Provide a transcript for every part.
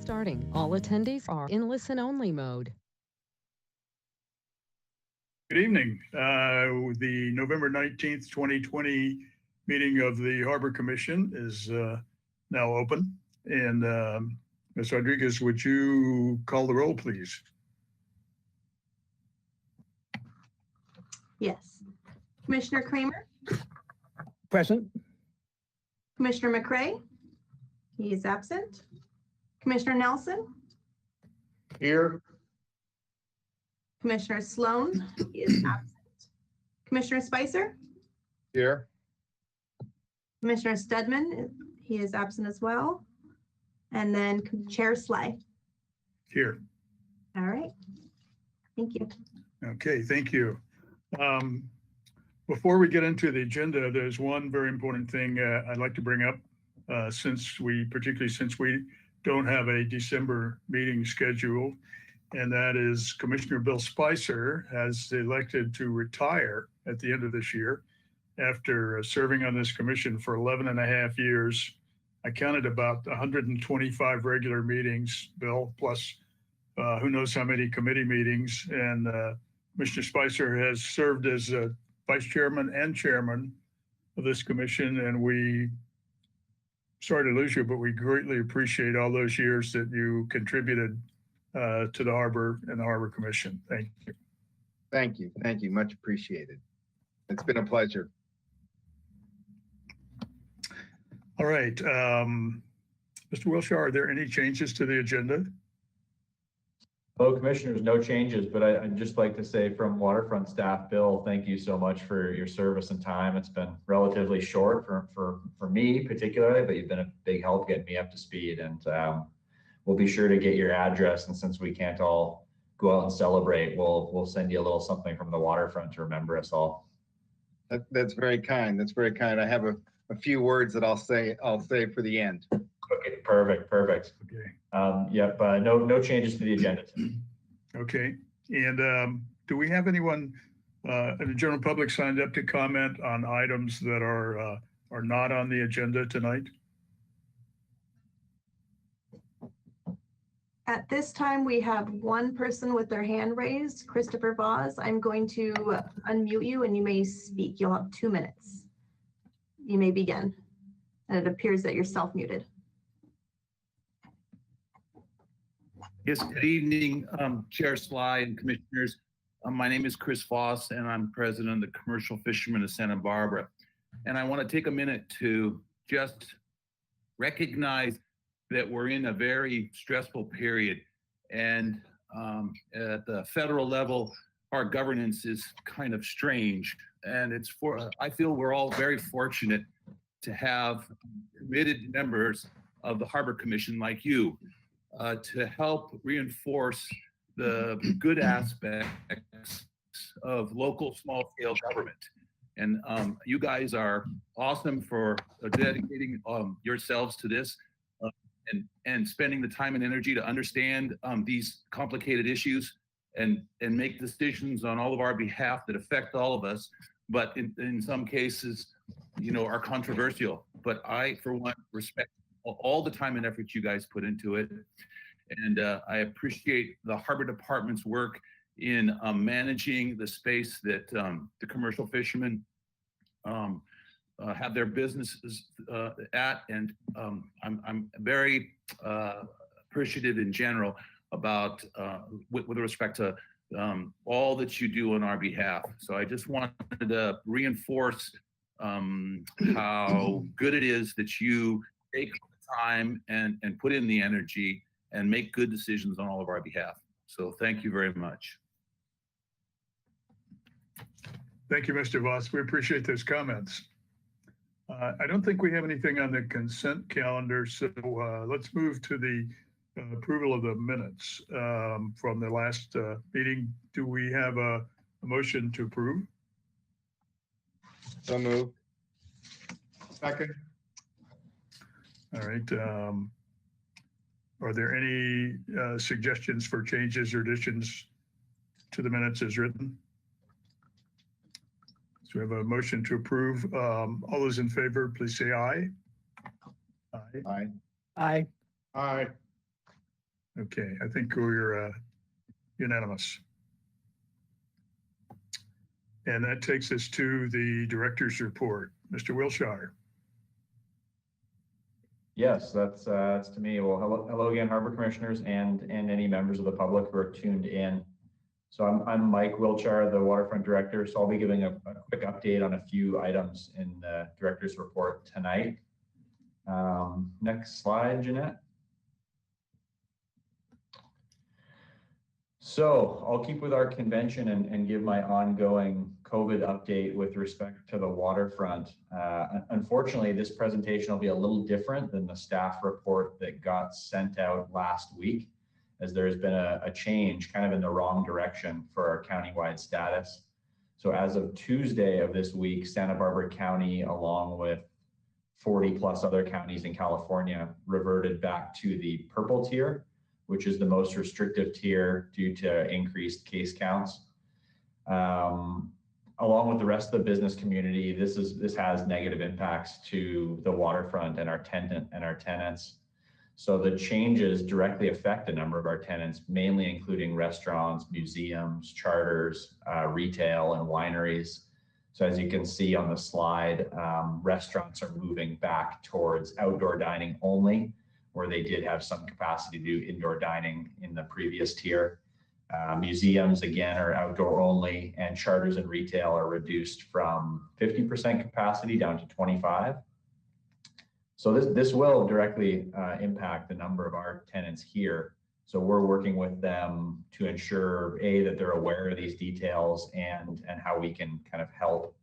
starting. All attendees are in listen-only mode. Good evening. The November 19th, 2020 meeting of the Harbor Commission is now open. And Ms. Rodriguez, would you call the roll, please? Yes. Commissioner Kramer, Present. Commissioner McCray, he is absent. Commissioner Nelson, Here. Commissioner Sloan, he is absent. Commissioner Spicer, Here. Commissioner Stedman, he is absent as well. And then Chair Sly. Here. All right. Thank you. Okay, thank you. Before we get into the agenda, there's one very important thing I'd like to bring up particularly since we don't have a December meeting scheduled, and that is Commissioner Bill Spicer has elected to retire at the end of this year after serving on this commission for 11 and a half years. I counted about 125 regular meetings, Bill, plus who knows how many committee meetings. And Mr. Spicer has served as vice chairman and chairman of this commission, and we, sorry to lose you, but we greatly appreciate all those years that you contributed to the Harbor and the Harbor Commission. Thank you. Thank you. Thank you. Much appreciated. It's been a pleasure. All right. Mr. Wilshire, are there any changes to the agenda? Hello, Commissioners. No changes, but I'd just like to say from Waterfront staff, Bill, thank you so much for your service and time. It's been relatively short for me particularly, but you've been a big help getting me up to speed. And we'll be sure to get your address. And since we can't all go out and celebrate, we'll send you a little something from the Waterfront to remember us all. That's very kind. That's very kind. I have a few words that I'll say for the end. Okay, perfect. Okay. Yep. No changes to the agenda. Okay. And do we have anyone in the general public signed up to comment on items that are not on the agenda tonight? At this time, we have one person with their hand raised, Christopher Voss. I'm going to unmute you and you may speak. You'll have 2 minutes. You may begin. And it appears that you're self-muted. Yes, good evening, Chair Sly and Commissioners. My name is Chris Voss, and I'm president of the Commercial Fishermen of Santa Barbara. And I want to take a minute to just recognize that we're in a very stressful period. And at the federal level, our governance is kind of strange. And I feel we're all very fortunate to have committed members of the Harbor Commission like you. To help reinforce the good aspects of local small-scale government. And you guys are awesome for dedicating yourselves to this and spending the time and energy to understand these complicated issues and make decisions on all of our behalf that affect all of us, but in some cases, are controversial. But I, for one, respect all the time and effort you guys put into it. And I appreciate the Harbor Department's work in managing the space that the commercial fishermen have their businesses at. And I'm very appreciative in general about with respect to all that you do on our behalf. So I just wanted to reinforce how good it is that you take the time and put in the energy and make good decisions on all of our behalf. So thank you very much. Thank you, Mr. Voss. We appreciate those comments. I don't think we have anything on the consent calendar, so let's move to the approval of the minutes from the last meeting. Do we have a motion to approve? So moved. Second. All right. Are there any suggestions for changes or additions to the minutes as written? So we have a motion to approve. All those in favor, please say aye. Aye. Aye. Aye. Aye. Okay, I think we're unanimous. And that takes us to the director's report. Mr. Wilshire. Yes, that's to me. Well, hello again, Harbor Commissioners and any members of the public who are tuned in. So I'm Mike Wiltshire, the Waterfront Director. So I'll be giving a quick update on a few items in the Director's report tonight. Next slide, Jeanette. So I'll keep with our convention and give my ongoing COVID update with respect to the waterfront. Unfortunately, this presentation will be a little different than the staff report that got sent out last week, as there has been a change kind of in the wrong direction for our countywide status. So as of Tuesday of this week, Santa Barbara County, along with 40 plus other counties in California, reverted back to the purple tier, which is the most restrictive tier due to increased case counts. Along with the rest of the business community, this has negative impacts to the waterfront and our tenants. So the changes directly affect a number of our tenants, mainly including restaurants, museums, charters, retail, and wineries. So as you can see on the slide, restaurants are moving back towards outdoor dining only, where they did have some capacity to do indoor dining in the previous tier. Museums, again, are outdoor only, and charters and retail are reduced from 50% capacity down to 25%. So this will directly impact the number of our tenants here. So we're working with them to ensure, A, that they're aware of these details and how we can kind of help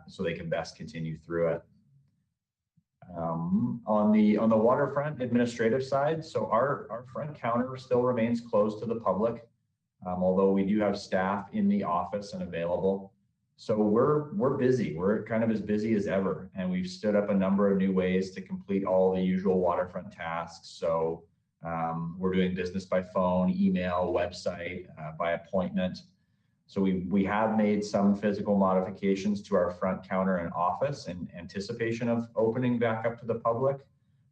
so they can best continue through it. On the waterfront administrative side, so our front counter still remains closed to the public, although we do have staff in the office and available. So we're busy. We're kind of as busy as ever, and we've stood up a number of new ways to complete all the usual waterfront tasks. So we're doing business by phone, email, website, by appointment. So we have made some physical modifications to our front counter and office in anticipation of opening back up to the public,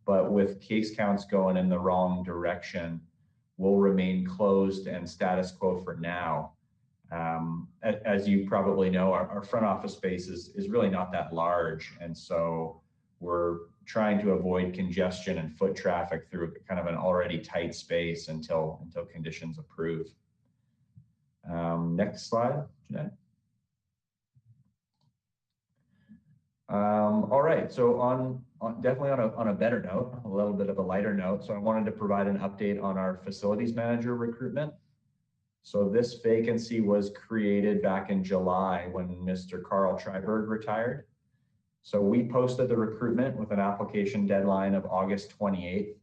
but with case counts going in the wrong direction, we'll remain closed and status quo for now. As you probably know, our front office space is really not that large, and so we're trying to avoid congestion and foot traffic through kind of an already tight space until conditions improve. Next slide, Jeanette. All right, so definitely on a better note, a little bit of a lighter note. So I wanted to provide an update on our facilities manager recruitment. So this vacancy was created back in July when Mr. Carl Treiberg retired. So we posted the recruitment with an application deadline of August 28th.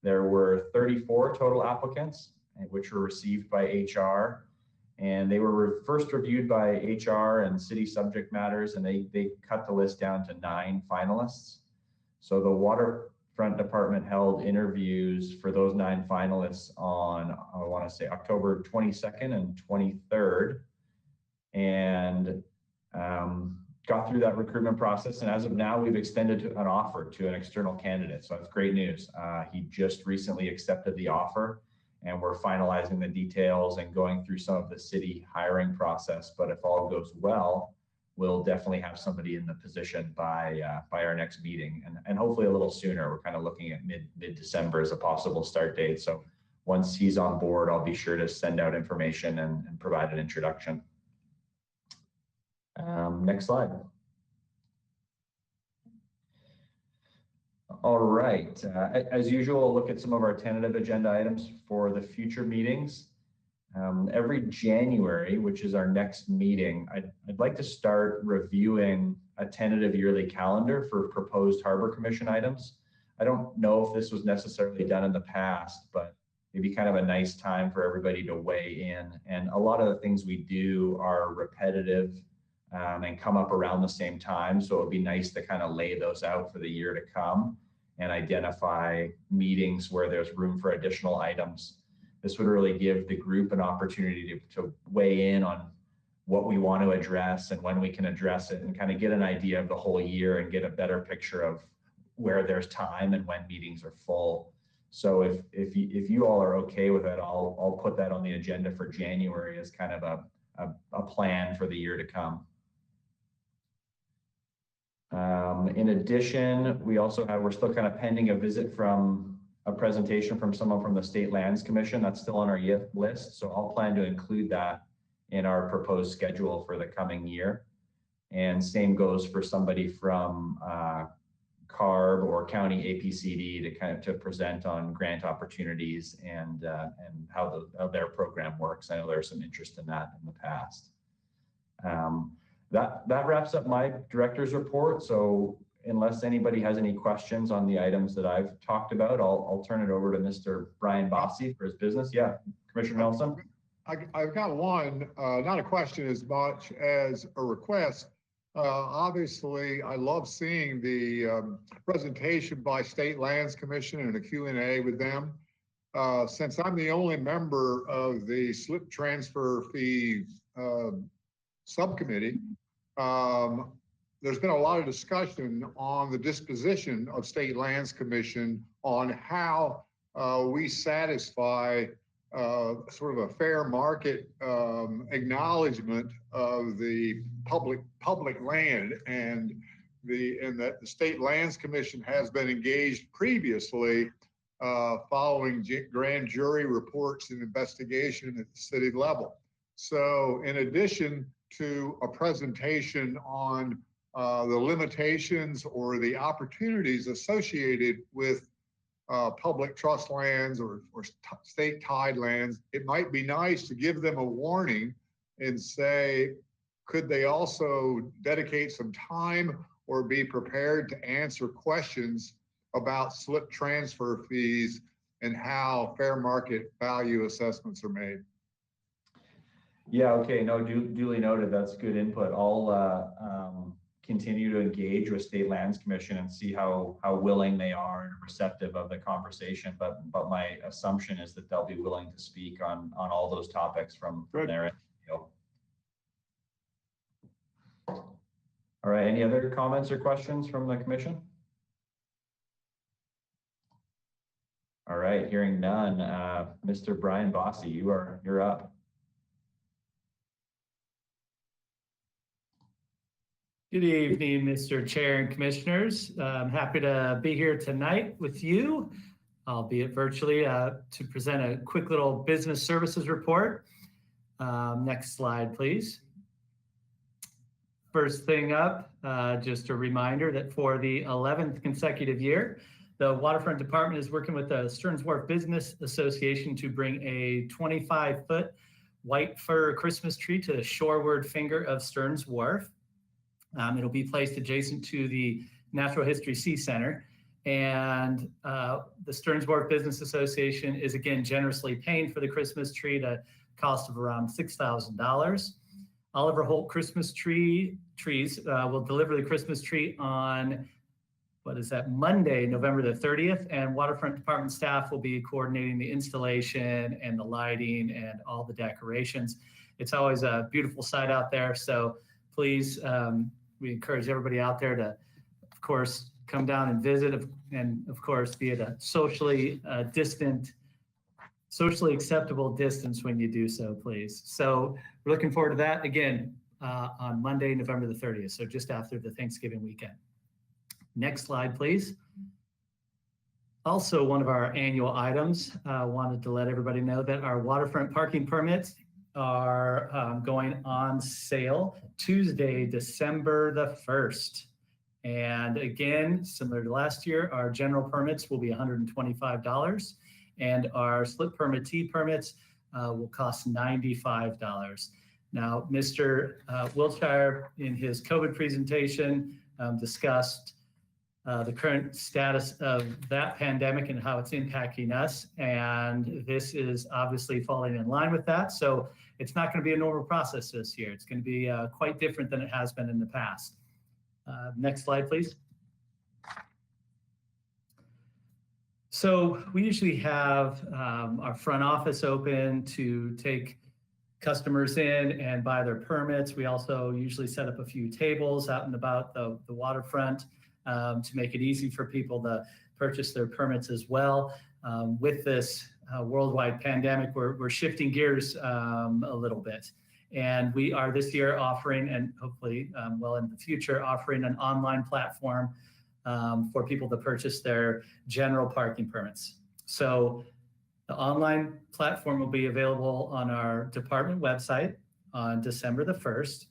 There were 34 total applicants, which were received by HR. And they were first reviewed by HR and city subject matters, and they cut the list down to 9 finalists. So the waterfront department held interviews for those 9 finalists on, I want to say, October 22nd and 23rd, and got through that recruitment process. And as of now, we've extended an offer to an external candidate. So that's great news. He just recently accepted the offer, and we're finalizing the details and going through some of the city hiring process. But if all goes well, we'll definitely have somebody in the position by our next meeting, and hopefully a little sooner. We're kind of looking at mid-December as a possible start date. So once he's on board, I'll be sure to send out information and provide an introduction. Next slide. All right, as usual, we'll look at some of our tentative agenda items for the future meetings. Every January, which is our next meeting, I'd like to start reviewing a tentative yearly calendar for proposed Harbor Commission items. I don't know if this was necessarily done in the past, but maybe kind of a nice time for everybody to weigh in. And a lot of the things we do are repetitive and come up around the same time. So it would be nice to kind of lay those out for the year to come and identify meetings where there's room for additional items. This would really give the group an opportunity to weigh in on what we want to address and when we can address it, and kind of get an idea of the whole year and get a better picture of where there's time and when meetings are full. So if you all are okay with it, I'll put that on the agenda for January as kind of a plan for the year to come. In addition, we're still kind of pending a visit from a presentation from someone from the State Lands Commission. That's still on our list. So I'll plan to include that in our proposed schedule for the coming year. And same goes for somebody from CARB or County APCD to present on grant opportunities and how their program works. I know there's some interest in that in the past. That wraps up my director's report. So unless anybody has any questions on the items that I've talked about, I'll turn it over to Mr. Brian Bossy for his business. Yeah, Commissioner Nelson. I've got one, not a question as much as a request. Obviously, I love seeing the presentation by State Lands Commission and a Q&A with them. Since I'm the only member of the slip transfer fee subcommittee, there's been a lot of discussion on the disposition of State Lands Commission on how we satisfy sort of a fair market acknowledgement of the public land, and that the State Lands Commission has been engaged previously following grand jury reports and investigation at the city level. So in addition to a presentation on the limitations or the opportunities associated with public trust lands or state tied lands, it might be nice to give them a warning and say, could they also dedicate some time or be prepared to answer questions about slip transfer fees and how fair market value assessments are made? Yeah, okay, no, duly noted. That's good input. I'll continue to engage with State Lands Commission and see how willing they are and receptive of the conversation. But my assumption is that they'll be willing to speak on all those topics from their end. All right, any other comments or questions from the commission? All right, hearing none, Mr. Brian Bossy, you're up. Good evening, Mr. Chair and Commissioners. I'm happy to be here tonight with you, albeit virtually, to present a quick little business services report. Next slide, please. First thing up, just a reminder that for the 11th consecutive year, the Waterfront Department is working with the Stearns Wharf Business Association to bring a 25-foot white fir Christmas tree to the shoreward finger of Stearns Wharf. It'll be placed adjacent to the Natural History Sea Center. And the Stearns Wharf Business Association is again generously paying for the Christmas tree at a cost of around $6,000. Oliver Holt Christmas Trees will deliver the Christmas tree on, Monday, November the 30th. And Waterfront Department staff will be coordinating the installation and the lighting and all the decorations. It's always a beautiful sight out there. So please, we encourage everybody out there to, of course, come down and visit, and of course, be at a socially acceptable distance when you do so, please. So we're looking forward to that again on Monday, November the 30th. So just after the Thanksgiving weekend. Next slide, please. Also, one of our annual items, wanted to let everybody know that our waterfront parking permits are going on sale Tuesday, December the 1st. And again, similar to last year, our general permits will be $125 and our slip permittee permits will cost $95. Now, Mr. Wiltshire in his COVID presentation discussed the current status of that pandemic and how it's impacting us. And this is obviously falling in line with that. So it's not going to be a normal process this year. It's going to be quite different than it has been in the past. Next slide, please. So we usually have our front office open to take customers in and buy their permits. We also usually set up a few tables out and about the waterfront to make it easy for people to purchase their permits as well. with this worldwide pandemic, we're shifting gears a little bit. And we are this year offering, and hopefully well in the future, offering an online platform for people to purchase their general parking permits. So the online platform will be available on our department website on December the 1st.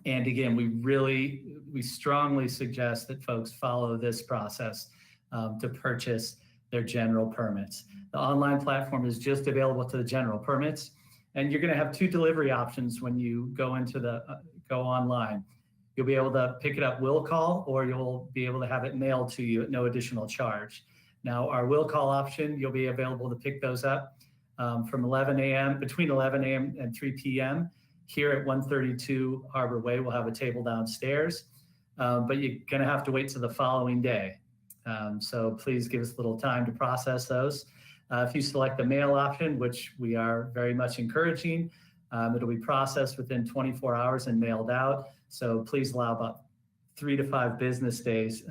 And again, we strongly suggest that folks follow this process to purchase their general permits. The online platform is just available to the general permits, and you're going to have two delivery options when you go into go online. You'll be able to pick it up will call, or you'll be able to have it mailed to you at no additional charge. Now, our will call option, you'll be available to pick those up from 11 a.m., between 11 a.m. and 3 p.m. Here at 132 Harbor Way. We'll have a table downstairs, but you're going to have to wait till the following day. So please give us a little time to process those. If you select the mail option, which we are very much encouraging, it'll be processed within 24 hours and mailed out. So please allow about 3 to 5 business days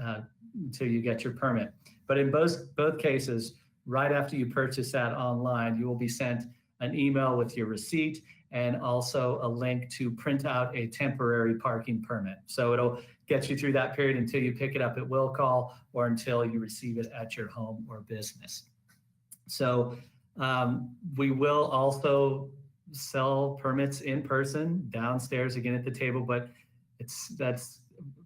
until you get your permit. But in both cases, right after you purchase that online, you will be sent an email with your receipt and also a link to print out a temporary parking permit. So it'll get you through that period until you pick it up at will call or until you receive it at your home or business. So we will also sell permits in person downstairs again at the table, but that's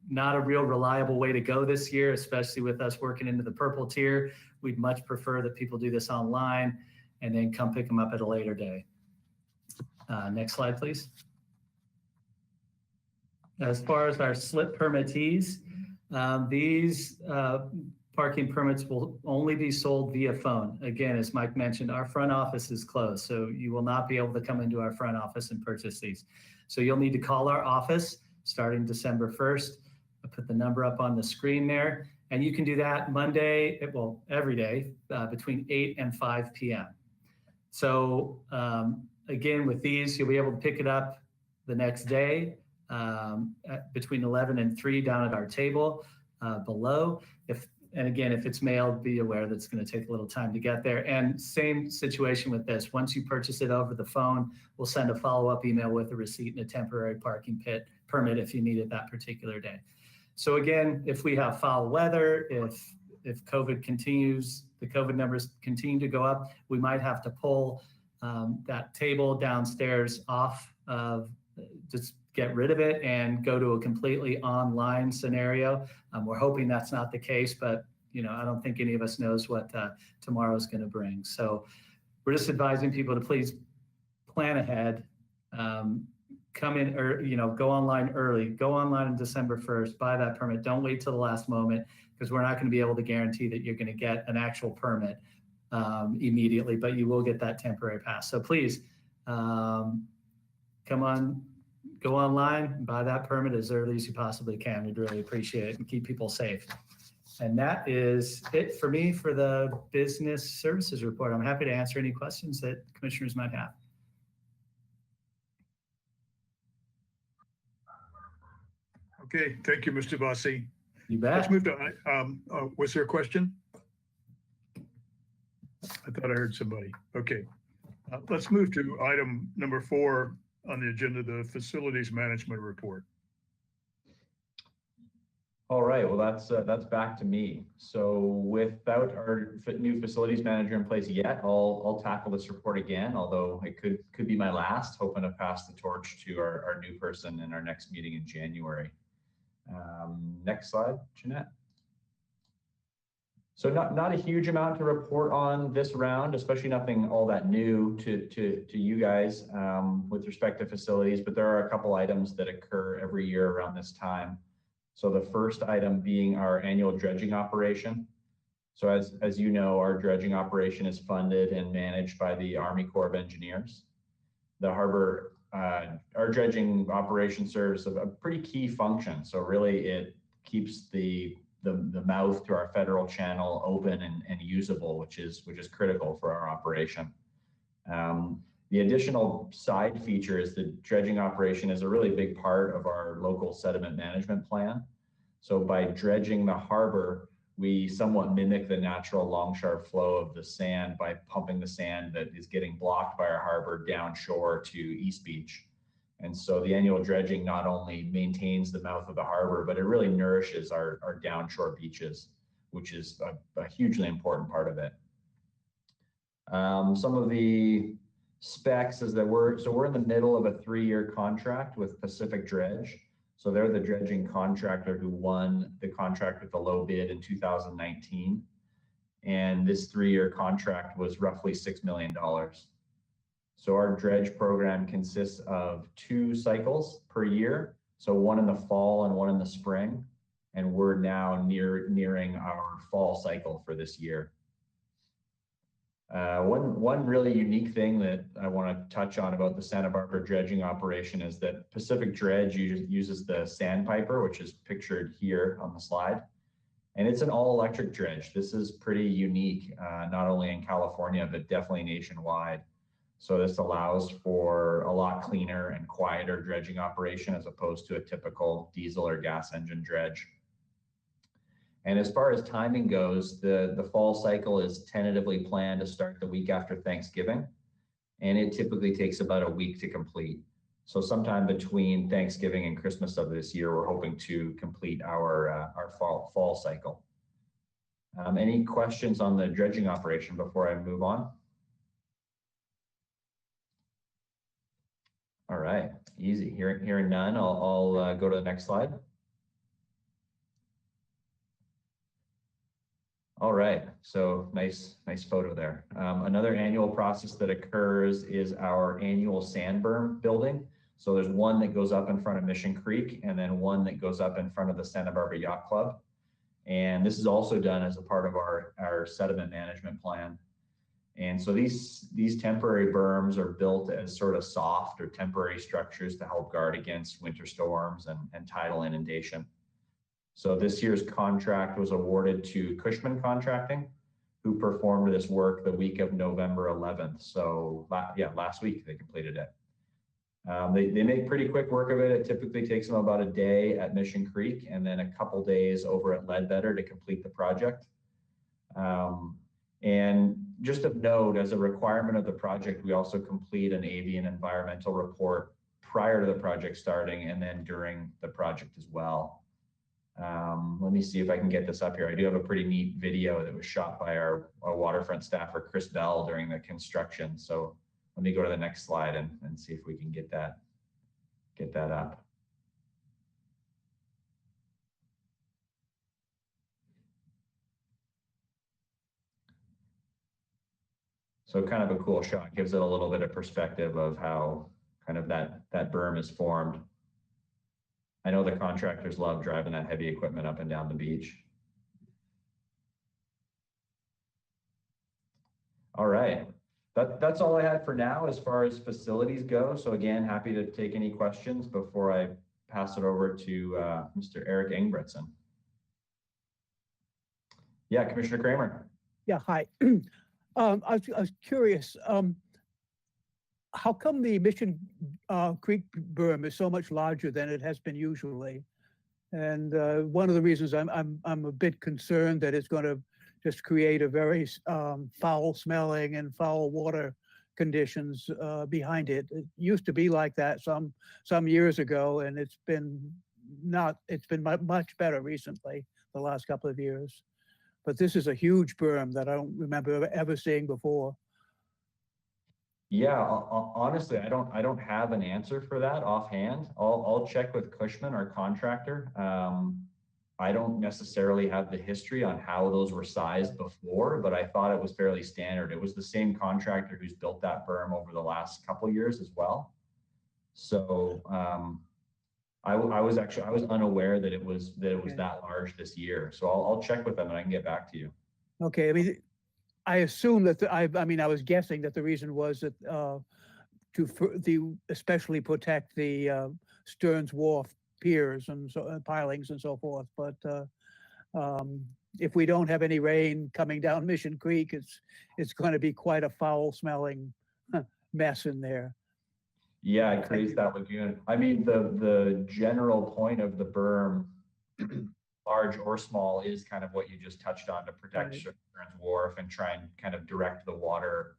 not a real reliable way to go this year, especially with us working into the purple tier. We'd much prefer that people do this online and then come pick them up at a later day. Next slide, please. As far as our slip permittees, these parking permits will only be sold via phone. Again, as Mike mentioned, our front office is closed, so you will not be able to come into our front office and purchase these. So you'll need to call our office starting December 1st. I'll put the number up on the screen there, and you can do that Monday, well, every day between 8 and 5 p.m. So again, with these, you'll be able to pick it up the next day between 11 and 3 down at our table below. And again, if it's mailed, be aware that it's going to take a little time to get there. And same situation with this. Once you purchase it over the phone, we'll send a follow-up email with a receipt and a temporary parking permit if you need it that particular day. So again, if we have foul weather, if COVID continues, the COVID numbers continue to go up, we might have to pull that table downstairs off of, just get rid of it and go to a completely online scenario. We're hoping that's not the case, but I don't think any of us knows what tomorrow's going to bring. So we're just advising people to please plan ahead, come in, or go online early, go online on December 1st, buy that permit. Don't wait till the last moment, because we're not going to be able to guarantee that you're going to get an actual permit immediately, but you will get that temporary pass. So please come on, go online, buy that permit as early as you possibly can. We'd really appreciate it and keep people safe. And that is it for me for the business services report. I'm happy to answer any questions that commissioners might have. Okay, thank you, Mr. Vossi. You bet. Let's move to, was there a question? I thought I heard somebody. Okay, let's move to item number 4 on the agenda, the facilities management report. All right, well, that's back to me. So without our new facilities manager in place yet, I'll tackle this report again, although it could be my last, hoping to pass the torch to our new person in our next meeting in January. Next slide, Jeanette. So not a huge amount to report on this round, especially nothing all that new to you guys with respect to facilities, but there are a couple items that occur every year around this time. So the first item being our annual dredging operation. So as you know, our dredging operation is funded and managed by the Army Corps of Engineers. The harbor, our dredging operation serves a pretty key function. So really it keeps the mouth to our federal channel open and usable, which is critical for our operation. The additional side feature is the dredging operation is a really big part of our local sediment management plan. So by dredging the harbor, we somewhat mimic the natural long sharp flow of the sand by pumping the sand that is getting blocked by our harbor down shore to East Beach. And so the annual dredging not only maintains the mouth of the harbor, but it really nourishes our downshore beaches, which is a hugely important part of it. Some of the specs is that we're in the middle of a 3-year contract with Pacific Dredge. So they're the dredging contractor who won the contract with the low bid in 2019. And this 3-year contract was roughly $6 million. So our dredge program consists of 2 cycles per year. So one in the fall and one in the spring. And we're now nearing our fall cycle for this year. One really unique thing that I want to touch on about the Santa Barbara dredging operation is that Pacific Dredge uses the Sandpiper, which is pictured here on the slide. And it's an all-electric dredge. This is pretty unique, not only in California, but definitely nationwide. So this allows for a lot cleaner and quieter dredging operation as opposed to a typical diesel or gas engine dredge. And as far as timing goes, the fall cycle is tentatively planned to start the week after Thanksgiving, and it typically takes about a week to complete. So sometime between Thanksgiving and Christmas of this year, we're hoping to complete our fall cycle. Any questions on the dredging operation before I move on? All right, easy. Hearing none, I'll go to the next slide. All right, so nice photo there. Another annual process that occurs is our annual sand berm building. So there's one that goes up in front of Mission Creek and then one that goes up in front of the Santa Barbara Yacht Club. And this is also done as a part of our sediment management plan. And so these temporary berms are built as sort of soft or temporary structures to help guard against winter storms and tidal inundation. So this year's contract was awarded to Cushman Contracting, who performed this work the week of November 11th. So last week they completed it. They make pretty quick work of it. It typically takes them about a day at Mission Creek and then a couple days over at Ledbetter to complete the project. And just of note, as a requirement of the project, we also complete an avian environmental report prior to the project starting and then during the project as well. Let me see if I can get this up here. I do have a pretty neat video that was shot by our waterfront staffer, Chris Bell, during the construction. So let me go to the next slide and see if we can get that up. So kind of a cool shot, gives it a little bit of perspective of how kind of that berm is formed. I know the contractors love driving that heavy equipment up and down the beach. All right, that's all I had for now as far as facilities go. So again, happy to take any questions before I pass it over to Mr. Eric Engbretson. Yeah, Commissioner Kramer. Yeah, hi. I was curious, how come the Mission Creek berm is so much larger than it has been usually? And one of the reasons I'm a bit concerned that it's going to just create a very foul smelling and foul water conditions behind it. It used to be like that some years ago, and it's been much better recently, the last couple of years. But this is a huge berm that I don't remember ever seeing before. Yeah, honestly, I don't have an answer for that offhand. I'll check with Cushman, our contractor. I don't necessarily have the history on how those were sized before, but I thought it was fairly standard. It was the same contractor who's built that berm over the last couple of years as well. So I was unaware that it was that large this year. So I'll check with them and I can get back to you. Okay, I mean, I assume that I was guessing that the reason was that to especially protect the Stearns Wharf piers and pilings and so forth. But if we don't have any rain coming down Mission Creek, it's going to be quite a foul smelling mess in there. Yeah, it creates that lagoon. I mean, the general point of the berm large or small, is kind of what you just touched on, to protect Right. Stearns Wharf and try and kind of direct the water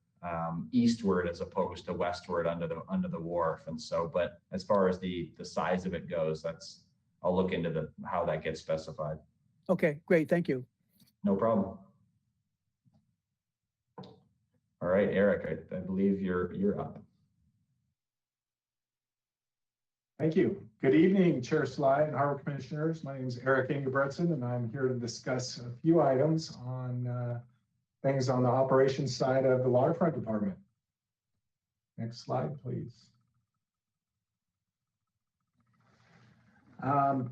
eastward as opposed to westward under the wharf. And so, but as far as the size of it goes, I'll look into how that gets specified. Okay, great, thank you. No problem. All right, Eric, I believe you're up. Thank you. Good evening, Chair Sly and Harbor Commissioners. My name is Eric Ingebretson, and I'm here to discuss a few items on things on the operations side of the Waterfront Department. Next slide, please. Many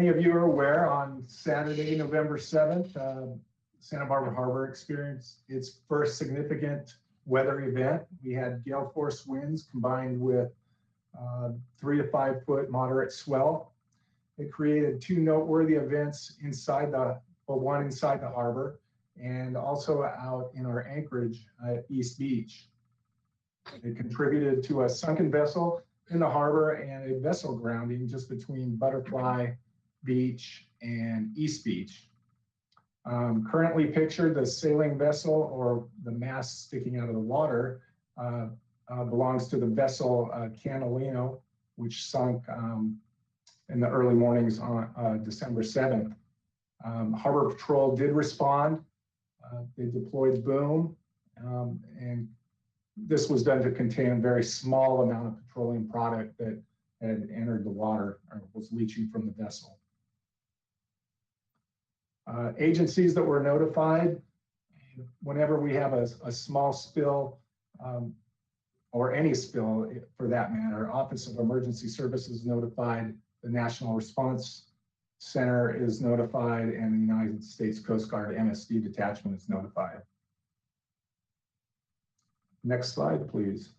of you are aware, on Saturday, November 7th, Santa Barbara Harbor experienced its first significant weather event. We had gale force winds combined with 3 to 5 foot moderate swell. It created 2 noteworthy events one inside the harbor and also out in our anchorage at East Beach. It contributed to a sunken vessel in the harbor and a vessel grounding just between Butterfly Beach and East Beach. Currently pictured, the sailing vessel, or the mast sticking out of the water, belongs to the vessel Catalino, which sunk in the early mornings on December 7th. Harbor Patrol did respond. They deployed boom, and this was done to contain a very small amount of petroleum product that had entered the water or was leaching from the vessel. Agencies that were notified: whenever we have a small spill, or any spill for that matter, Office of Emergency Services notified, the National Response Center is notified, and the United States Coast Guard MSD detachment is notified. Next slide, please.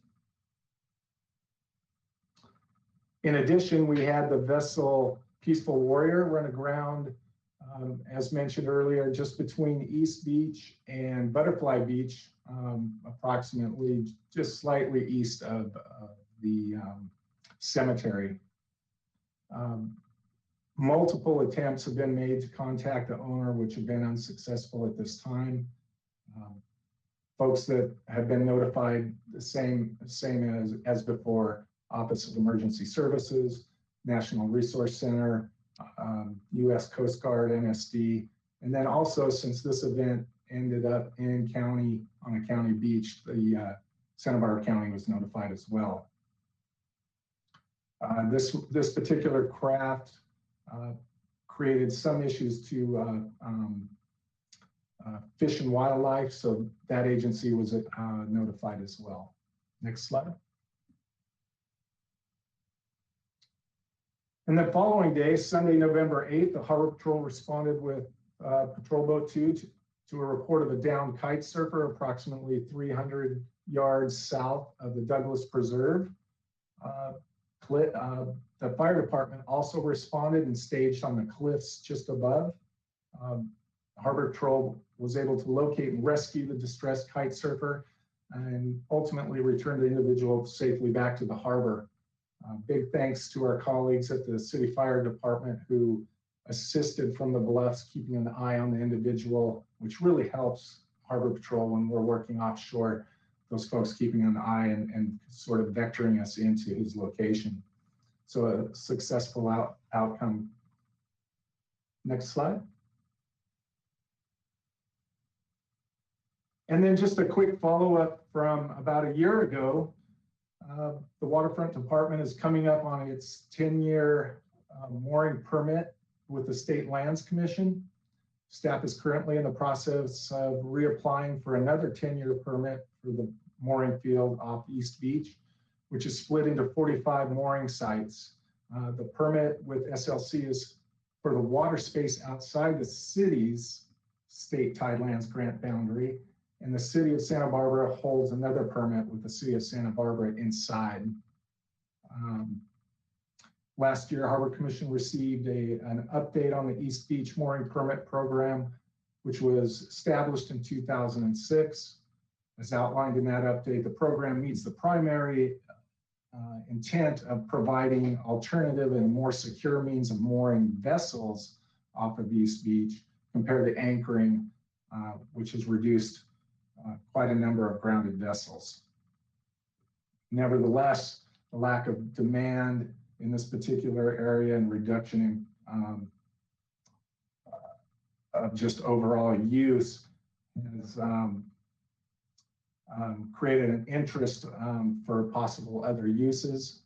In addition, we had the vessel Peaceful Warrior run aground, as mentioned earlier, just between East Beach and Butterfly Beach, approximately just slightly east of the cemetery. Multiple attempts have been made to contact the owner, which have been unsuccessful at this time. Folks that have been notified, the same as before: Office of Emergency Services, National Resource Center, U.S. Coast Guard, MSD, and then also, since this event ended up in county, on a county beach, the Santa Barbara County was notified as well. This particular craft created some issues to Fish and Wildlife, so that agency was notified as well. Next slide. And the following day, Sunday, November 8th, the Harbor Patrol responded with Patrol Boat 2 to a report of a downed kite surfer approximately 300 yards south of the Douglas Preserve. The fire department also responded and staged on the cliffs just above. Harbor Patrol was able to locate and rescue the distressed kite surfer and ultimately return the individual safely back to the harbor. Big thanks to our colleagues at the City Fire Department who assisted from the bluffs, keeping an eye on the individual, which really helps Harbor Patrol when we're working offshore, those folks keeping an eye and sort of vectoring us into his location. So a successful outcome. Next slide. And then just a quick follow-up from about a year ago. The Waterfront Department is coming up on its 10-year mooring permit with the State Lands Commission. Staff is currently in the process of reapplying for another 10-year permit for the mooring field off East Beach, which is split into 45 mooring sites. The permit with SLC is for the water space outside the city's state tidelands grant boundary, and the city of Santa Barbara holds another permit with the city of Santa Barbara inside. Last year, Harbor Commission received an update on the East Beach mooring permit program, which was established in 2006. As outlined in that update, the program meets the primary intent of providing alternative and more secure means of mooring vessels off of East Beach compared to anchoring, which has reduced quite a number of grounded vessels. Nevertheless, the lack of demand in this particular area and reduction in of just overall use has created an interest for possible other uses,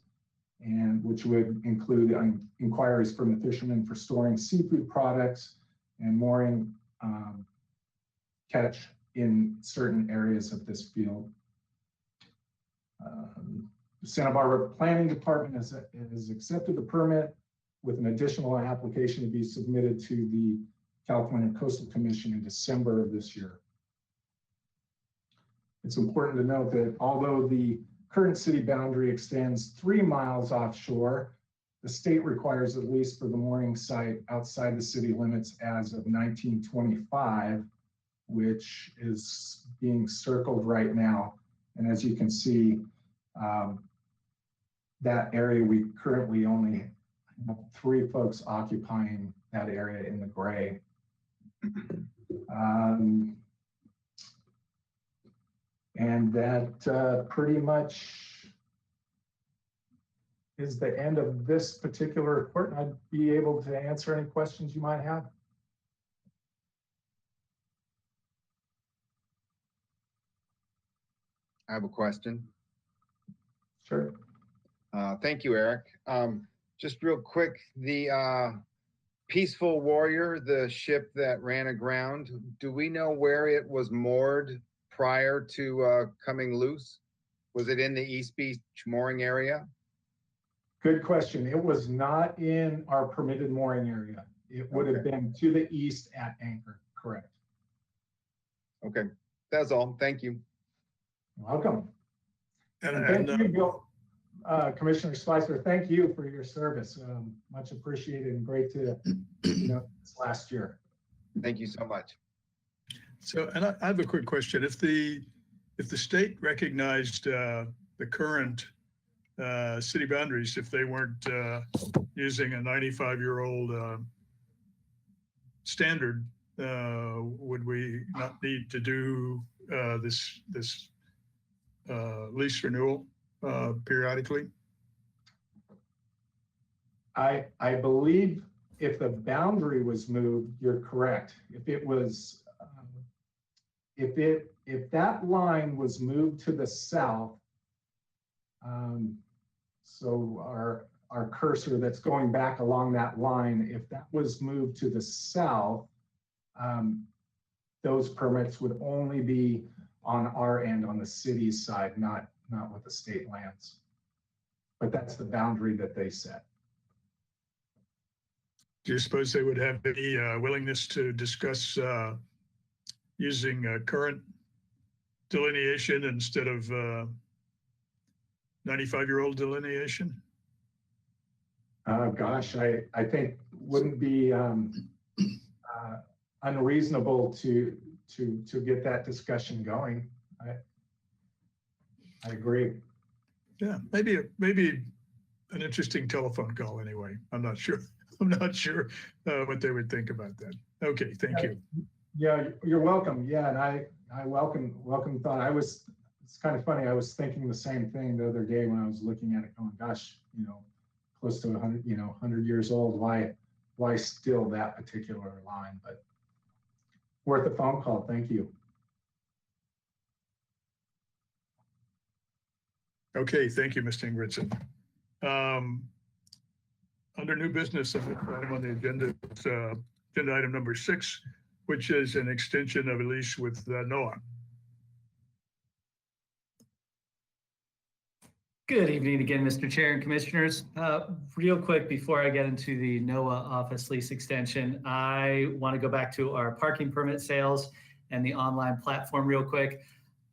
and which would include inquiries from the fishermen for storing seafood products and mooring catch in certain areas of this field. The Santa Barbara Planning Department has accepted the permit with an additional application to be submitted to the California Coastal Commission in December of this year. It's important to note that although the current city boundary extends 3 miles offshore, the state requires at least for the mooring site outside the city limits as of 1925, which is being circled right now. And as you can see, that area, we currently only have 3 folks occupying that area in the gray. And that pretty much is the end of this particular report. I'd be able to answer any questions you might have. I have a question. Sure. Thank you, Eric. Just real quick, the Peaceful Warrior, the ship that ran aground, do we know where it was moored prior to coming loose? Was it in the East Beach mooring area? Good question. It was not in our permitted mooring area. It would have been to the east at anchor, correct? Okay, that's all. Thank you. Welcome. And Thank you, Bill. Commissioner Spicer, thank you for your service. Much appreciated and great to, this last year. Thank you so much. So, and I have a quick question. If the state recognized the current city boundaries, if they weren't using a 95-year-old standard, would we not need to do this lease renewal periodically? I believe if the boundary was moved, you're correct. If it was, if that line was moved to the south, so our cursor that's going back along that line, if that was moved to the south, those permits would only be on our end, on the city's side, not with the state lands. But that's the boundary that they set. Do you suppose they would have any willingness to discuss using current delineation instead of 95-year-old delineation? Gosh, I think wouldn't be unreasonable to get that discussion going. I agree. Yeah, maybe an interesting telephone call anyway. I'm not sure. I'm not sure what they would think about that. Okay, thank you. Yeah, you're welcome. Yeah, and I welcome thought. It's kind of funny. I was thinking the same thing the other day when I was looking at it, going, gosh, close to 100, 100 years old. Why still that particular line? But worth a phone call. Thank you. Okay, thank you, Mr. Ingridson. Under new business, item on the agenda is agenda item number 6, which is an extension of a lease with NOAA. Good evening again, Mr. Chair and Commissioners. Real quick, before I get into the NOAA office lease extension, I want to go back to our parking permit sales and the online platform real quick.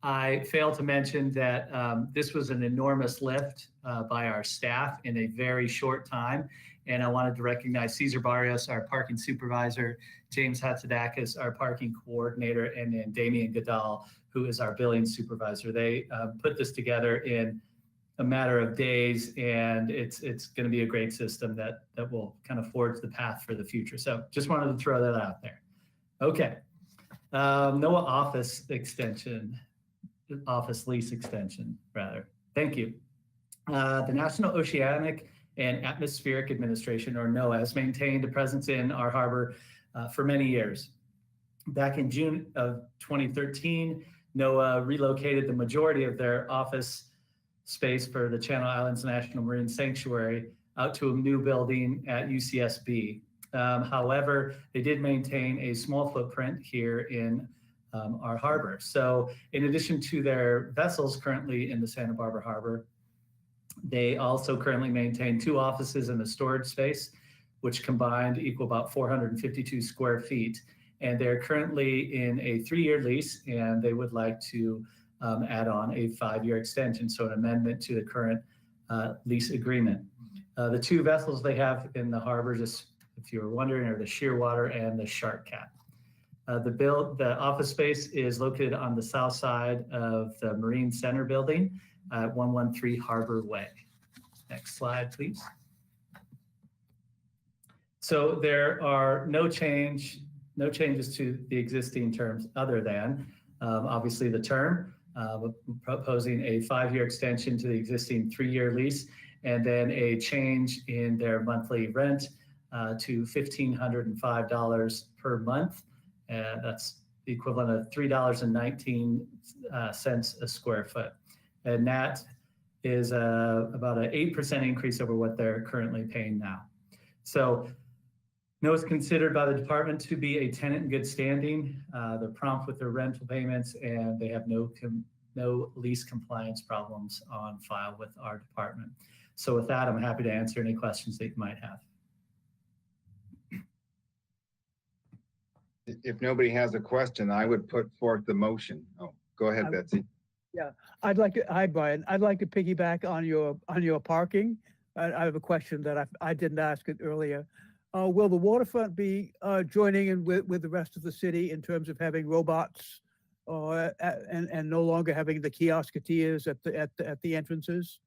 I failed to mention that this was an enormous lift by our staff in a very short time. And I wanted to recognize Cesar Barrios, our parking supervisor, James Hatzidakis, our parking coordinator, and then Damian Goodall, who is our billing supervisor. They put this together in a matter of days, and it's going to be a great system that will kind of forge the path for the future. So just wanted to throw that out there. Okay. NOAA office lease extension, rather. Thank you. The National Oceanic and Atmospheric Administration, or NOAA, has maintained a presence in our harbor for many years. Back in June of 2013, NOAA relocated the majority of their office space for the Channel Islands National Marine Sanctuary out to a new building at UCSB. However, they did maintain a small footprint here in our harbor. So in addition to their vessels currently in the Santa Barbara Harbor, they also currently maintain 2 offices and a storage space, which combined equal about 452 square feet. And they're currently in a 3-year lease, and they would like to add on a 5-year extension, so an amendment to the current lease agreement. The 2 vessels they have in the harbor, just if you were wondering, are the Shearwater and the Sharkcat. The office space is located on the south side of the Marine Center building at 113 Harbor Way. Next slide, please. So there are no changes to the existing terms other than obviously the term, proposing a 5-year extension to the existing 3-year lease, and then a change in their monthly rent to $1,505 per month. That's the equivalent of $3.19 a square foot. And that is about an 8% increase over what they're currently paying now. So NOAA is considered by the department to be a tenant in good standing. They're prompt with their rental payments, and they have no lease compliance problems on file with our department. So with that, I'm happy to answer any questions that you might have. If nobody has a question, I would put forth the motion. Oh, go ahead, Betsy. Yeah, hi, Brian. I'd like to piggyback on your parking. I have a question that I didn't ask it earlier. Will the waterfront be joining in with the rest of the city in terms of having robots, and no longer having the kiosketeers at the entrances?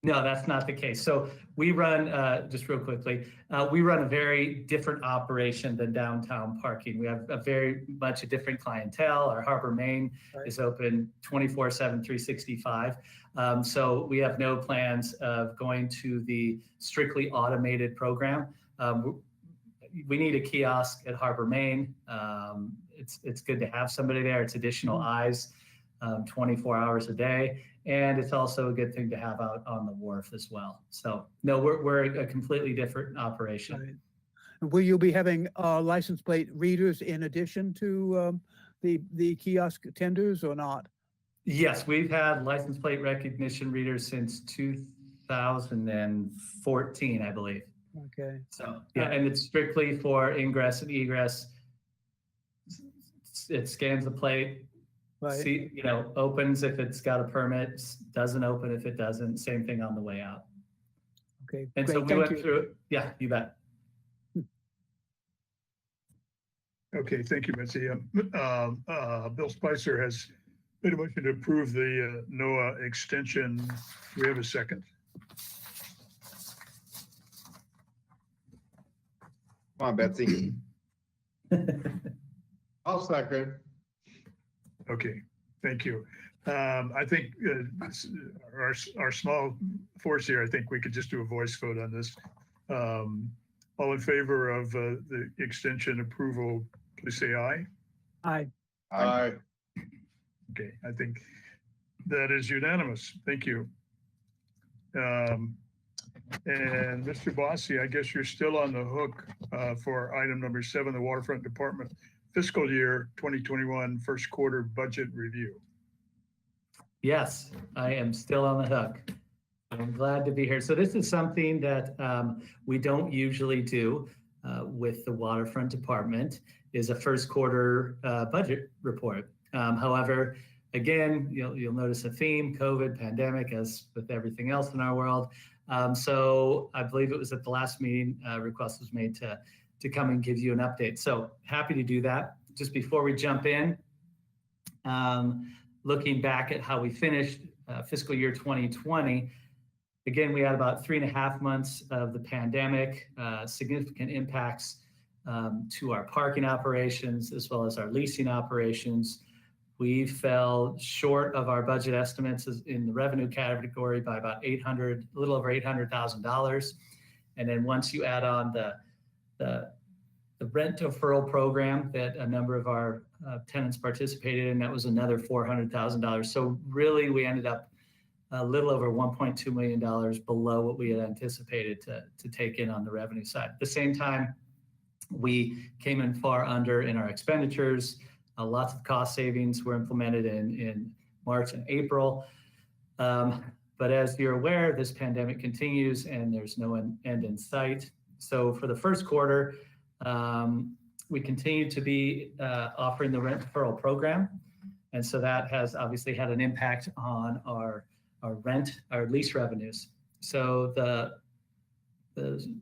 No, that's not the case. So we run, just real quickly, we run a very different operation than downtown parking. We have a very much a different clientele. Our Harbor Main is open 24/7, 365. So we have no plans of going to the strictly automated program. We need a kiosk at Harbor Main. It's good to have somebody there. It's additional eyes 24 hours a day. And it's also a good thing to have out on the wharf as well. So no, we're a completely different operation. Right. Will you be having license plate readers in addition to the kiosk tenders or not? Yes, we've had license plate recognition readers since 2014, I believe. Okay. So yeah, and it's strictly for ingress and egress. It scans the plate. Right. See, opens if it's got a permit, doesn't open if it doesn't. Same thing on the way out. Okay. And great. so we Thank went you. through it. Yeah, you bet. Okay, thank you, Betsy. Bill Spicer has made a motion to approve the NOAA extension. Do we have a second? Come on, Betsy. I'll second. Okay, thank you. I think our small force here, I think we could just do a voice vote on this. All in favor of the extension approval, please say aye. Aye. Aye. Okay, I think that is unanimous. Thank you. And Mr. Bossi, I guess you're still on the hook for item number 7, the Waterfront Department fiscal year 2021 first quarter budget review. Yes, I am still on the hook. I'm glad to be here. So this is something that we don't usually do with the Waterfront Department, is a first quarter budget report. However, again, you'll notice a theme: COVID, pandemic, as with everything else in our world. So I believe it was at the last meeting, request was made to come and give you an update. So happy to do that. Just before we jump in, looking back at how we finished fiscal year 2020, again, we had about 3.5 months of the pandemic, significant impacts to our parking operations as well as our leasing operations. We fell short of our budget estimates in the revenue category by about a little over $800,000. And then once you add on the rent deferral program that a number of our tenants participated in, that was another $400,000. So really, we ended up a little over $1.2 million below what we had anticipated to take in on the revenue side. At the same time, we came in far under in our expenditures. Lots of cost savings were implemented in March and April. But as you're aware, this pandemic continues and there's no end in sight. So for the first quarter, we continue to be offering the rent deferral program. And so that has obviously had an impact on our lease revenues. So the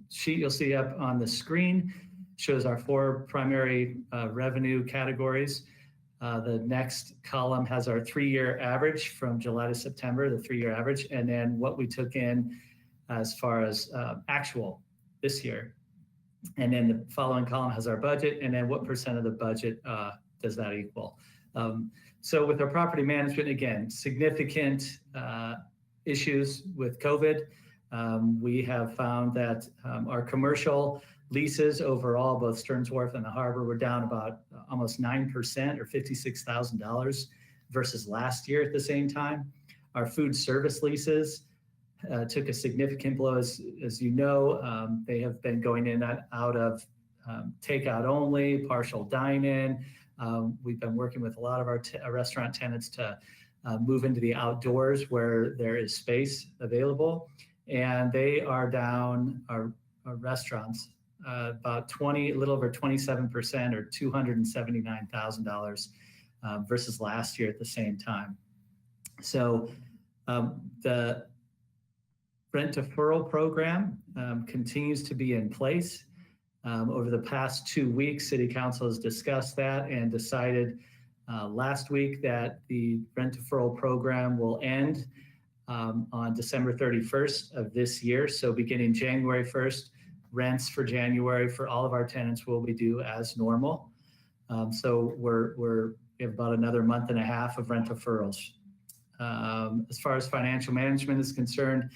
sheet you'll see up on the screen shows our 4 primary revenue categories. The next column has our 3-year average from July to September, the 3-year average, and then what we took in as far as actual this year. And then the following column has our budget, and then what percent of the budget does that equal? So with our property management, again, significant issues with COVID. We have found that our commercial leases overall, both Stearns Wharf and the Harbor, were down about almost 9% or $56,000 versus last year at the same time. Our food service leases took a significant blow. As you know, they have been going in and out of takeout only, partial dine-in. We've been working with a lot of our restaurant tenants to move into the outdoors where there is space available. And they are down, our restaurants, about a little over 27% or $279,000 versus last year at the same time. So the rent deferral program continues to be in place. Over the past 2 weeks, City Council has discussed that and decided last week that the rent deferral program will end on December 31st of this year. So beginning January 1st, rents for January for all of our tenants will be due as normal. So we have about another 1.5 months of rent deferrals. As far as financial management is concerned,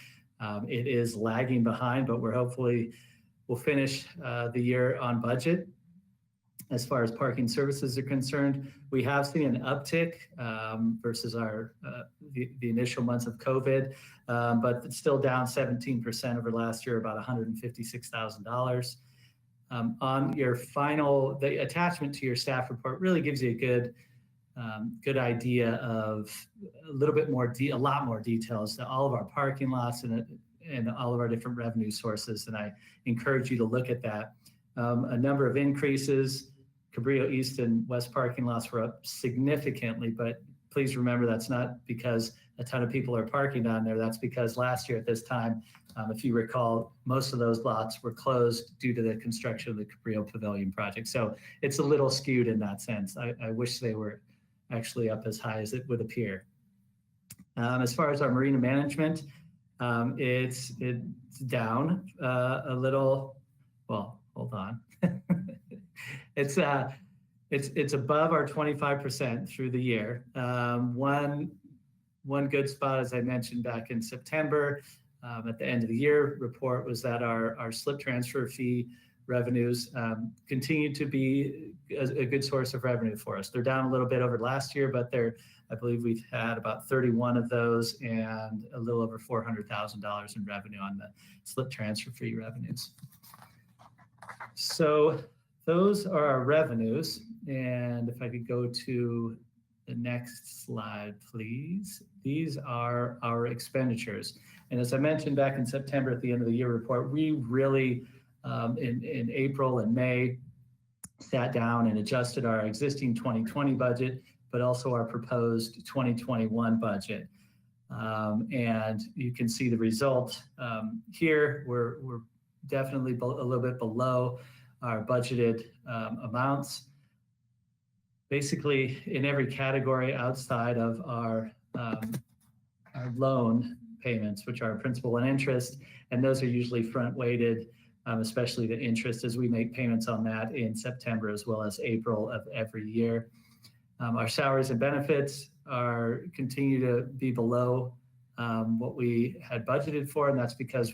it is lagging behind, but we'll finish the year on budget. As far as parking services are concerned, we have seen an uptick versus the initial months of COVID, but it's still down 17% over last year, about $156,000. On your the attachment to your staff report really gives you a good idea of a lot more details to all of our parking lots and all of our different revenue sources. And I encourage you to look at that. A number of increases. Cabrillo East and West parking lots were up significantly, but please remember that's not because a ton of people are parking down there. That's because last year at this time, if you recall, most of those lots were closed due to the construction of the Cabrillo Pavilion project. So it's a little skewed in that sense. I wish they were actually up as high as it would appear. As far as our marina management, it's down a little. Well, hold on. It's above our 25% through the year. One good spot, as I mentioned back in September, at the end of the year report, was that our slip transfer fee revenues continue to be a good source of revenue for us. They're down a little bit over last year, but I believe we've had about 31 of those and a little over $400,000 in revenue on the slip transfer fee revenues. So those are our revenues. And if I could go to the next slide, please. These are our expenditures. And as I mentioned back in September at the end of the year report, we really, in April and May, sat down and adjusted our existing 2020 budget, but also our proposed 2021 budget. And you can see the result here. We're definitely a little bit below our budgeted amounts. Basically, in every category outside of our loan payments, which are principal and interest, and those are usually front-weighted, especially the interest, as we make payments on that in September as well as April of every year. Our salaries and benefits continue to be below what we had budgeted for, and that's because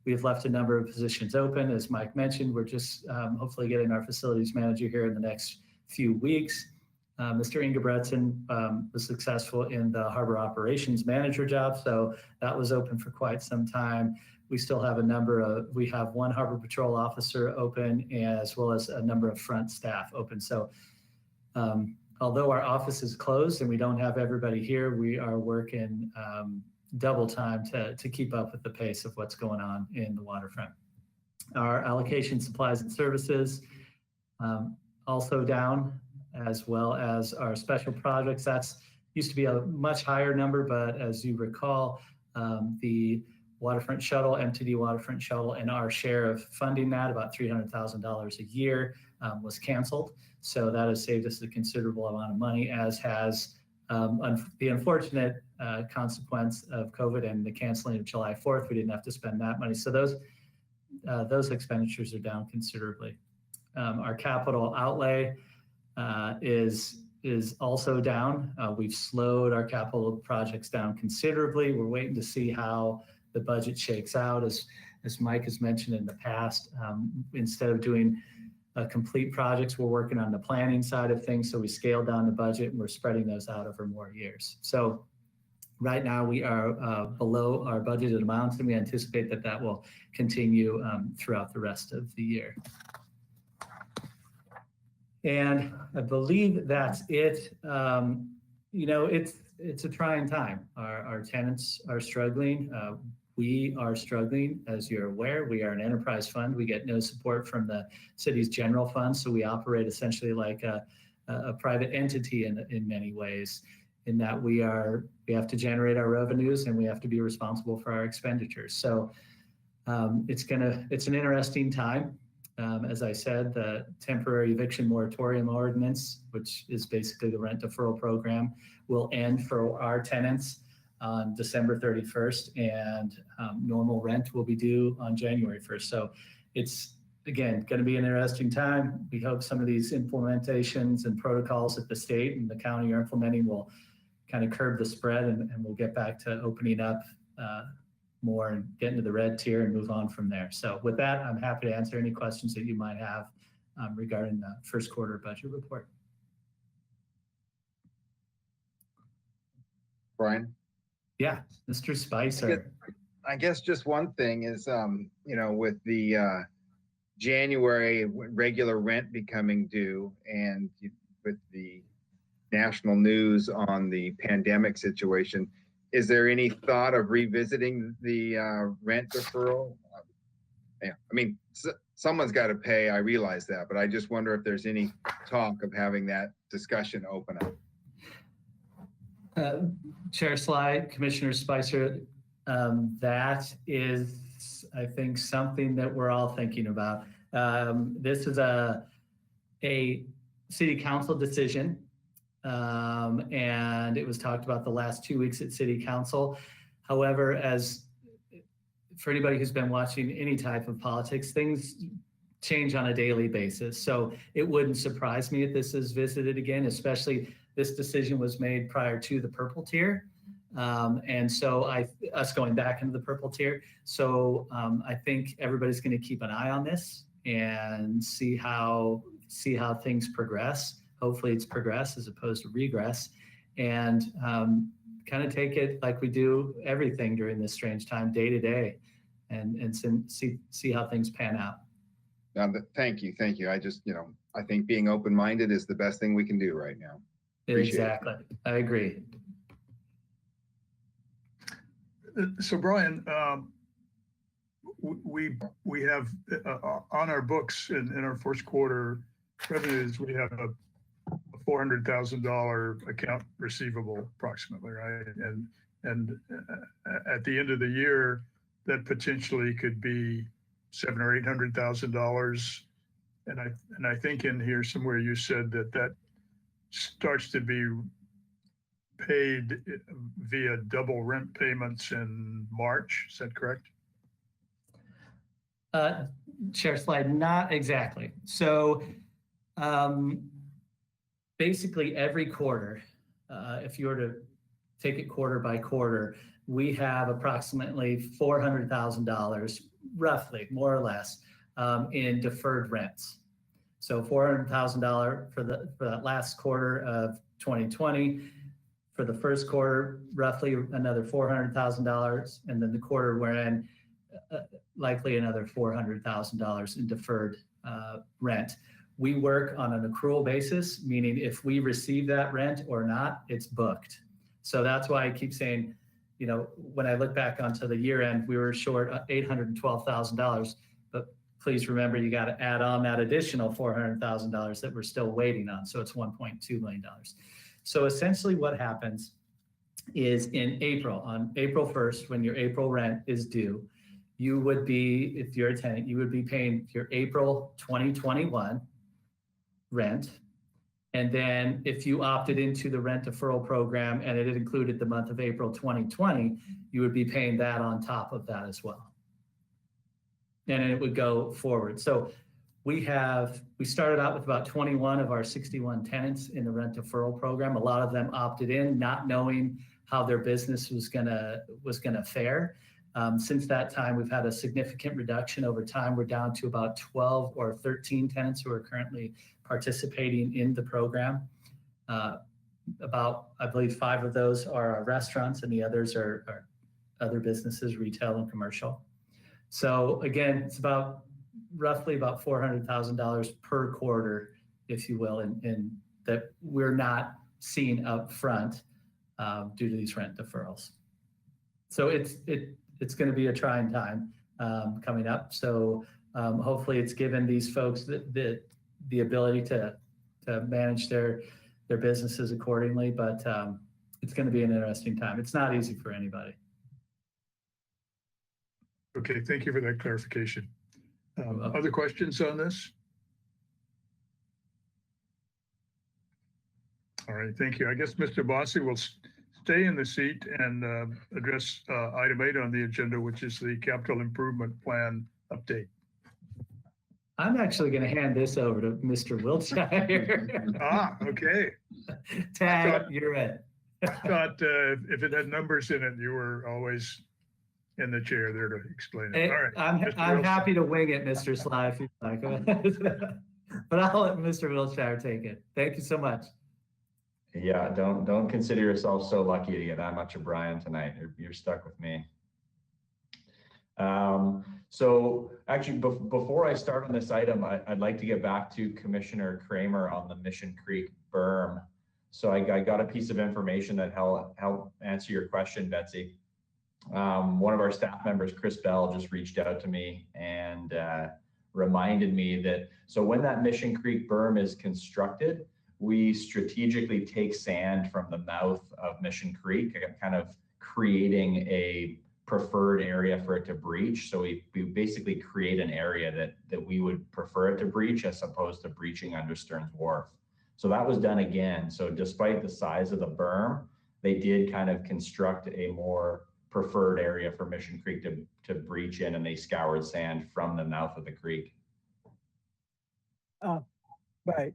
we've left a number of positions open. As Mike mentioned, we're just hopefully getting our facilities manager here in the next few weeks. Mr. Ingebretson was successful in the harbor operations manager job, so that was open for quite some time. We still have we have one harbor patrol officer open, as well as a number of front staff open. So although our office is closed and we don't have everybody here, we are working double time to keep up with the pace of what's going on in the waterfront. Our allocation supplies and services also down, as well as our special projects. That's used to be a much higher number, but as you recall, the waterfront shuttle, MTD waterfront shuttle, and our share of funding that, about $300,000 a year, was canceled. So that has saved us a considerable amount of money, as has the unfortunate consequence of COVID and the canceling of July 4th. We didn't have to spend that money. So those expenditures are down considerably. Our capital outlay is also down. We've slowed our capital projects down considerably. We're waiting to see how the budget shakes out. As Mike has mentioned in the past, instead of doing complete projects, we're working on the planning side of things. So we scaled down the budget and we're spreading those out over more years. So right now we are below our budgeted amounts, and we anticipate that will continue throughout the rest of the year. And I believe that's it. It's a trying time. Our tenants are struggling. We are struggling, as you're aware. We are an enterprise fund. We get no support from the city's general fund, so we operate essentially like a private entity in many ways, in that we have to generate our revenues and we have to be responsible for our expenditures. So it's an interesting time. As I said, the temporary eviction moratorium ordinance, which is basically the rent deferral program, will end for our tenants on December 31st, and normal rent will be due on January 1st. So it's, again, going to be an interesting time. We hope some of these implementations and protocols that the state and the county are implementing will kind of curb the spread, and we'll get back to opening up more and get into the red tier and move on from there. So with that, I'm happy to answer any questions that you might have regarding the first quarter budget report. Brian? Yeah, Mr. Spicer. I guess just one thing is, with the January regular rent becoming due, and with the national news on the pandemic situation, is there any thought of revisiting the rent deferral? Yeah, I mean, someone's got to pay. I realize that, but I just wonder if there's any talk of having that discussion open up. Chair Sly, Commissioner Spicer, that is, I think, something that we're all thinking about. This is a city council decision. And it was talked about the last 2 weeks at City Council. However, for anybody who's been watching any type of politics, things change on a daily basis. So it wouldn't surprise me if this is visited again, especially this decision was made prior to the purple tier. And so us going back into the purple tier. So I think everybody's going to keep an eye on this and see how things progress. Hopefully it's progress as opposed to regress, and kind of take it like we do everything during this strange time, day to day, and see how things pan out. Thank you. I just, I think being open-minded is the best thing we can do right now. Appreciate exactly. It. I agree. So Brian, we have on our books in our first quarter revenues, we have a $400,000 account receivable approximately, right? And at the end of the year, that potentially could be $700,000 or $800,000. And I think in here somewhere you said that starts to be paid via double rent payments in March. Is that correct? Chair Slide, not exactly. So basically every quarter, if you were to take it quarter by quarter, we have approximately $400,000, roughly, more or less, in deferred rents. So $400,000 for that last quarter of 2020. For the first quarter, roughly another $400,000, and then the quarter we're in, likely another $400,000 in deferred rent. We work on an accrual basis, meaning if we receive that rent or not, it's booked. So that's why I keep saying, you know, when I look back onto the year end, we were short $812,000, but please remember, you got to add on that additional $400,000 that we're still waiting on. So it's $1.2 million. So essentially what happens is in April, on April 1st, when your April rent is due, you would be, if you're a tenant, you would be paying your April 2021 rent. And then if you opted into the rent deferral program and it included the month of April 2020, you would be paying that on top of that as well. And it would go forward. So we started out with about 21 of our 61 tenants in the rent deferral program. A lot of them opted in, not knowing how their business was gonna fare. Since that time, we've had a significant reduction over time. We're down to about 12 or 13 tenants who are currently participating in the program. About, I believe, 5 of those are our restaurants and the others are other businesses, retail and commercial. So again, it's roughly about $400,000 per quarter, if you will, in that we're not seeing up front due to these rent deferrals. So it's going to be a trying time coming up. So hopefully it's given these folks the ability to manage their businesses accordingly, but it's going to be an interesting time. It's not easy for anybody. Okay, thank you for that clarification. Other questions on this? All right, thank you. I guess Mr. Bossi will stay in the seat and address item 8 on the agenda, which is the capital improvement plan update. I'm actually going to hand this over to Mr. Wiltshire. Okay. Tag, you're it. I thought if it had numbers in it, you were always in the chair there to explain it. All right. I'm happy to wing it, Mr. Sly, if you'd like. But I'll let Mr. Wiltshire take it. Thank you so much. Yeah, don't consider yourself so lucky to get that much of Brian tonight. You're stuck with me. So actually, before I start on this item, I'd like to get back to Commissioner Kramer on the Mission Creek berm. So I got a piece of information that helped answer your question, Betsy. One of our staff members, Chris Bell, just reached out to me and reminded me that, so when that Mission Creek berm is constructed, we strategically take sand from the mouth of Mission Creek, kind of creating a preferred area for it to breach. So we basically create an area that we would prefer it to breach as opposed to breaching under Stearns Wharf. So that was done again. So despite the size of the berm, they did kind of construct a more preferred area for Mission Creek to breach in, and they scoured sand from the mouth of the creek. Right.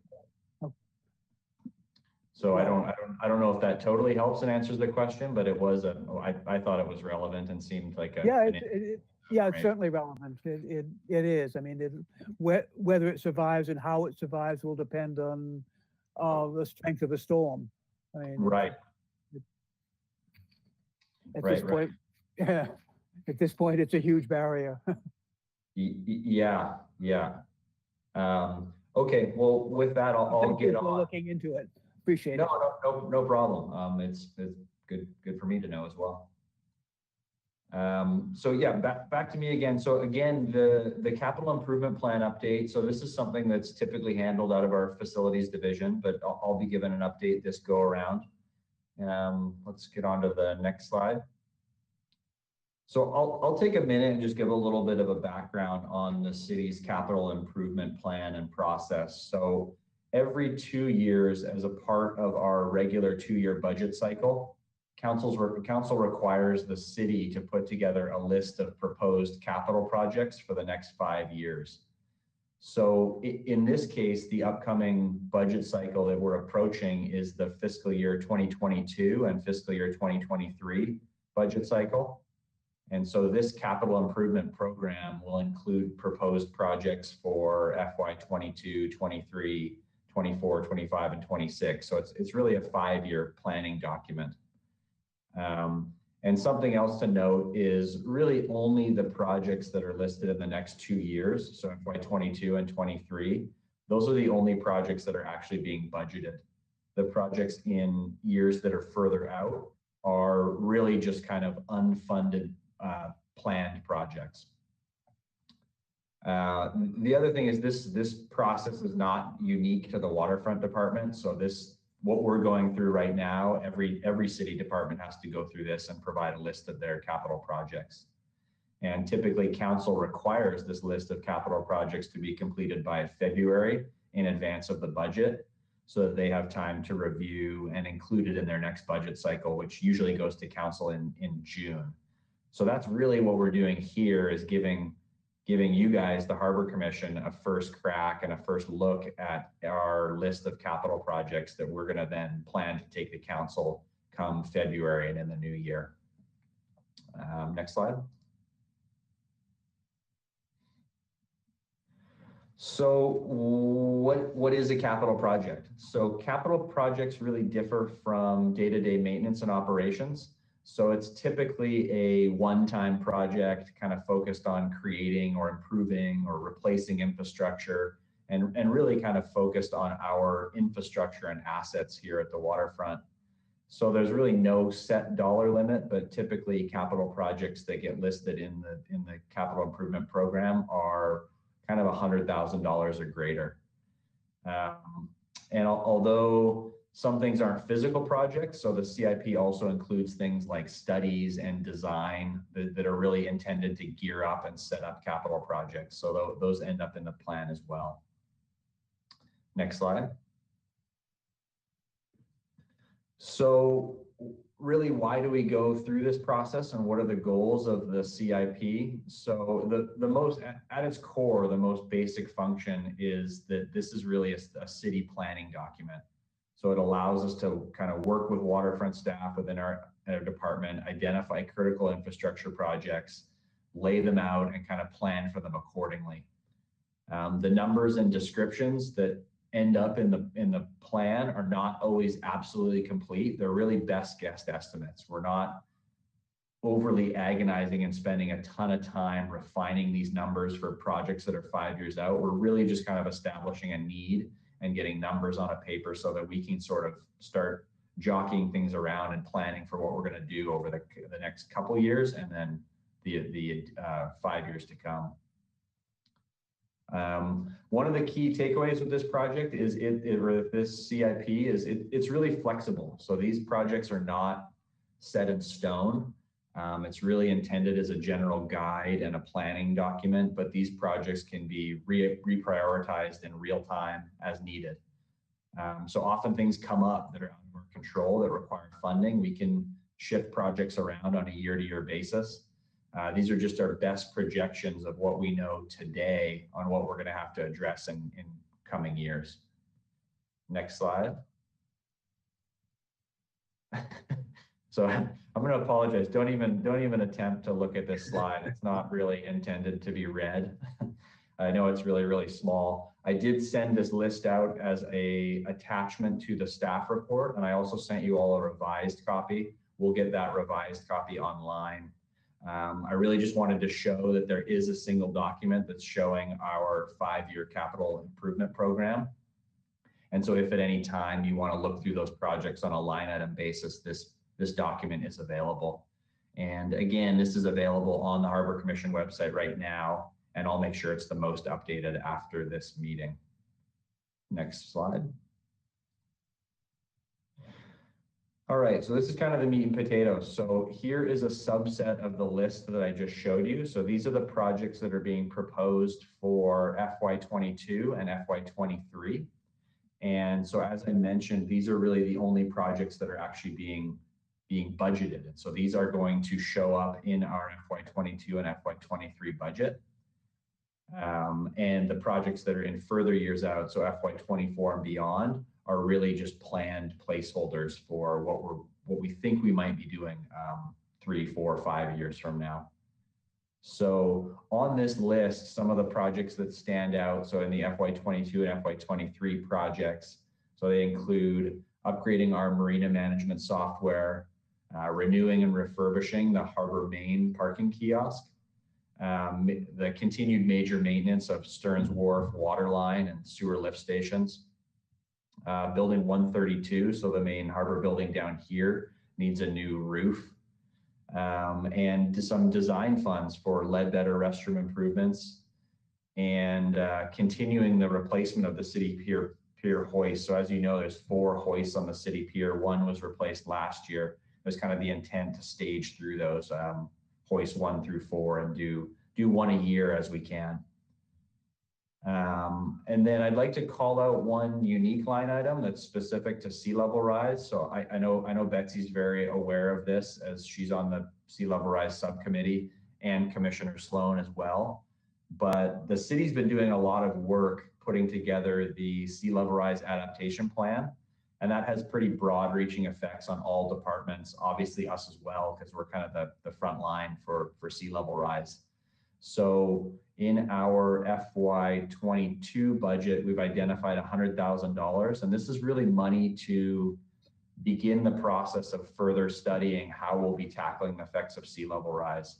So I don't know if that totally helps and answers the question, but it was I thought it was relevant and seemed like it's certainly relevant. It is. I mean, whether it survives and how it survives will depend on the strength of the storm. I mean, right. At this point, it's a huge barrier. Yeah. Okay. Well, with that, I'll get on. Looking into it. Appreciate it. No problem. It's good for me to know as well. So yeah, back to me again. So again, the capital improvement plan update. So this is something that's typically handled out of our facilities division, but I'll be given an update this go around. Let's get on to the next slide. So I'll take a minute and just give a little bit of a background on the city's capital improvement plan and process. So every 2 years, as a part of our regular 2-year budget cycle, council requires the city to put together a list of proposed capital projects for the next 5 years. So in this case, the upcoming budget cycle that we're approaching is the fiscal year 2022 and fiscal year 2023 budget cycle. And so this capital improvement program will include proposed projects for FY 22, 23, 24, 25, and 26. So it's really a 5-year planning document. And something else to note is really only the projects that are listed in the next 2 years, so FY 22 and 23, those are the only projects that are actually being budgeted. The projects in years that are further out are really just kind of unfunded planned projects. The other thing is this process is not unique to the waterfront department. So what we're going through right now, every city department has to go through this and provide a list of their capital projects. And typically council requires this list of capital projects to be completed by February in advance of the budget, so that they have time to review and include it in their next budget cycle, which usually goes to council in June. So that's really what we're doing here, is giving you guys, the Harbor Commission, a first crack and a first look at our list of capital projects that we're going to then plan to take to council come February and in the new year. Next slide. So what is a capital project? So capital projects really differ from day-to-day maintenance and operations. So it's typically a one-time project kind of focused on creating or improving or replacing infrastructure, and really kind of focused on our infrastructure and assets here at the waterfront. So there's really no set dollar limit, but typically capital projects that get listed in the capital improvement program are kind of $100,000 or greater. And although some things aren't physical projects, so the CIP also includes things like studies and design that are really intended to gear up and set up capital projects. So those end up in the plan as well. Next slide. So really, why do we go through this process, and what are the goals of the CIP? So the most, at its core, the most basic function is that this is really a city planning document. So it allows us to kind of work with waterfront staff within our department, identify critical infrastructure projects, lay them out, and kind of plan for them accordingly. The numbers and descriptions that end up in the plan are not always absolutely complete. They're really best guess estimates. We're not overly agonizing and spending a ton of time refining these numbers for projects that are 5 years out. We're really just kind of establishing a need and getting numbers on a paper so that we can sort of start jockeying things around and planning for what we're going to do over the next couple years, and then the 5 years to come. One of the key takeaways with this project is this CIP is it's really flexible. So these projects are not set in stone. It's really intended as a general guide and a planning document, but these projects can be reprioritized in real time as needed. So often things come up that are out of our control that require funding. We can shift projects around on a year-to-year basis. These are just our best projections of what we know today on what we're going to have to address in coming years. Next slide. So I'm going to apologize. Don't even attempt to look at this slide. It's not really intended to be read. I know it's really, really small. I did send this list out as an attachment to the staff report, and I also sent you all a revised copy. We'll get that revised copy online. I really just wanted to show that there is a single document that's showing our 5-year capital improvement program. And so if at any time you want to look through those projects on a line item basis, this document is available. And again, this is available on the Harbor Commission website right now, and I'll make sure it's the most updated after this meeting. Next slide. All right, so this is kind of the meat and potatoes. So here is a subset of the list that I just showed you. So these are the projects that are being proposed for FY22 and FY23. And so as I mentioned, these are really the only projects that are actually being budgeted. And so these are going to show up in our FY22 and FY23 budget. And the projects that are in further years out, so FY24 and beyond, are really just planned placeholders for what we think we might be doing 3, 4, 5 years from now. So on this list, some of the projects that stand out, so in the FY22 and FY23 projects, so they include upgrading our marina management software, renewing and refurbishing the Harbor Main parking kiosk, the continued major maintenance of Stearns Wharf water line and sewer lift stations. Building 132, so the main harbor building down here, needs a new roof. And some design funds for Ledbetter restroom improvements, and continuing the replacement of the city pier hoist. So as you know, there's 4 hoists on the city pier. 1 was replaced last year. It was kind of the intent to stage through those hoists 1 through 4 and do 1 a year as we can. And then I'd like to call out one unique line item that's specific to sea level rise. So I know Betsy's very aware of this, as she's on the sea level rise subcommittee, and Commissioner Sloan as well. But the city's been doing a lot of work putting together the sea level rise adaptation plan. And that has pretty broad reaching effects on all departments, obviously us as well, because we're kind of the front line for sea level rise. So in our FY22 budget, we've identified $100,000, and this is really money to begin the process of further studying how we'll be tackling the effects of sea level rise.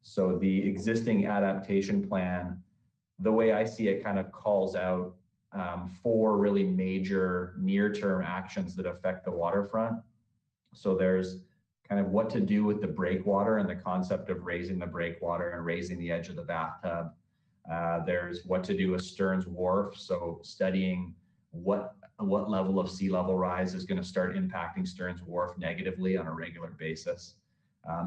So the existing adaptation plan, the way I see it, kind of calls out 4 really major near-term actions that affect the waterfront. So there's kind of what to do with the breakwater and the concept of raising the breakwater and raising the edge of the bathtub. There's what to do with Stearns Wharf, so studying what level of sea level rise is going to start impacting Stearns Wharf negatively on a regular basis.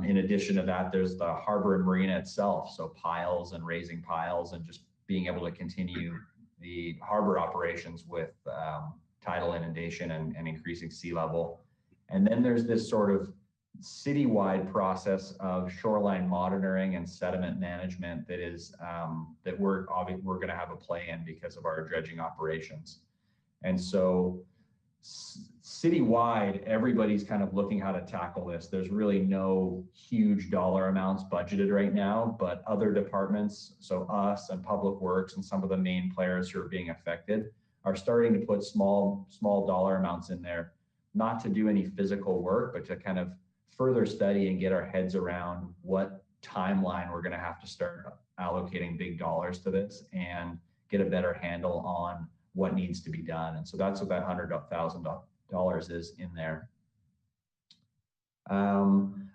In addition to that, there's the harbor and marina itself, so piles and raising piles and just being able to continue the harbor operations with tidal inundation and increasing sea level. And then there's this sort of citywide process of shoreline monitoring and sediment management that is that we're going to have a play in because of our dredging operations. And so citywide, everybody's kind of looking how to tackle this. There's really no huge dollar amounts budgeted right now, but other departments, so us and Public Works and some of the main players who are being affected, are starting to put small dollar amounts in there, not to do any physical work, but to kind of further study and get our heads around what timeline we're going to have to start allocating big dollars to this and get a better handle on what needs to be done. And so that's what that $100,000 is in there.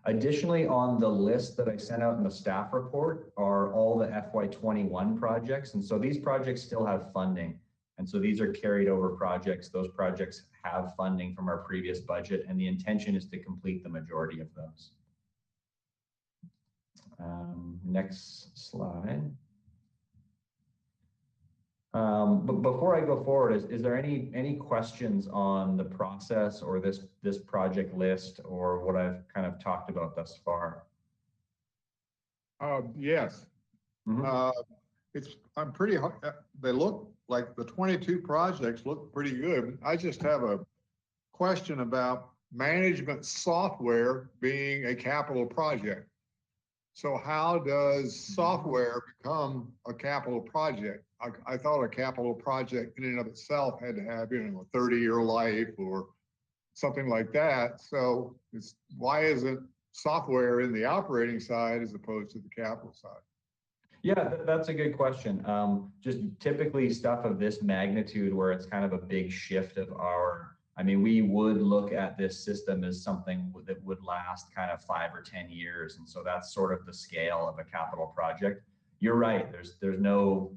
Additionally, on the list that I sent out in the staff report are all the FY21 projects. And so these projects still have funding. And so these are carried over projects. Those projects have funding from our previous budget, and the intention is to complete the majority of those. Next slide. But before I go forward, is there any questions on the process or this project list or what I've kind of talked about thus far? Yes. I'm pretty, they look like the 22 projects look pretty good. I just have a question about management software being a capital project. So how does software become a capital project? I thought a capital project in and of itself had to have, a 30-year life or something like that. So why isn't software in the operating side as opposed to the capital side? Yeah, that's a good question. Just typically stuff of this magnitude where it's kind of a big shift of we would look at this system as something that would last kind of 5 or 10 years. And so that's sort of the scale of a capital project. You're right, there's no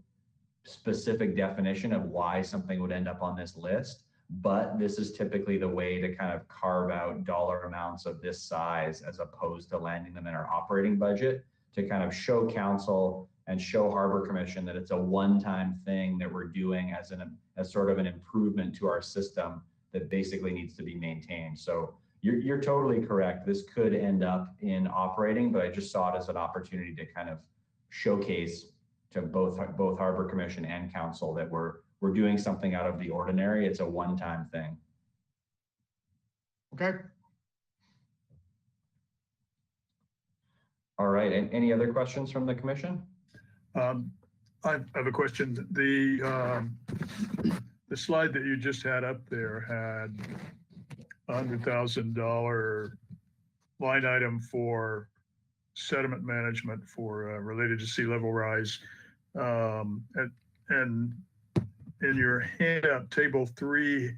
specific definition of why something would end up on this list, but this is typically the way to kind of carve out dollar amounts of this size as opposed to landing them in our operating budget to kind of show council and show Harbor Commission that it's a one-time thing that we're doing as sort of an improvement to our system that basically needs to be maintained. So you're totally correct. This could end up in operating, but I just saw it as an opportunity to kind of showcase to both Harbor Commission and Council that we're doing something out of the ordinary. It's a one-time thing. Okay. All right. And any other questions from the commission? I have a question. The slide that you just had up there had $100,000 line item for sediment management for related to sea level rise. And in your handout, table 3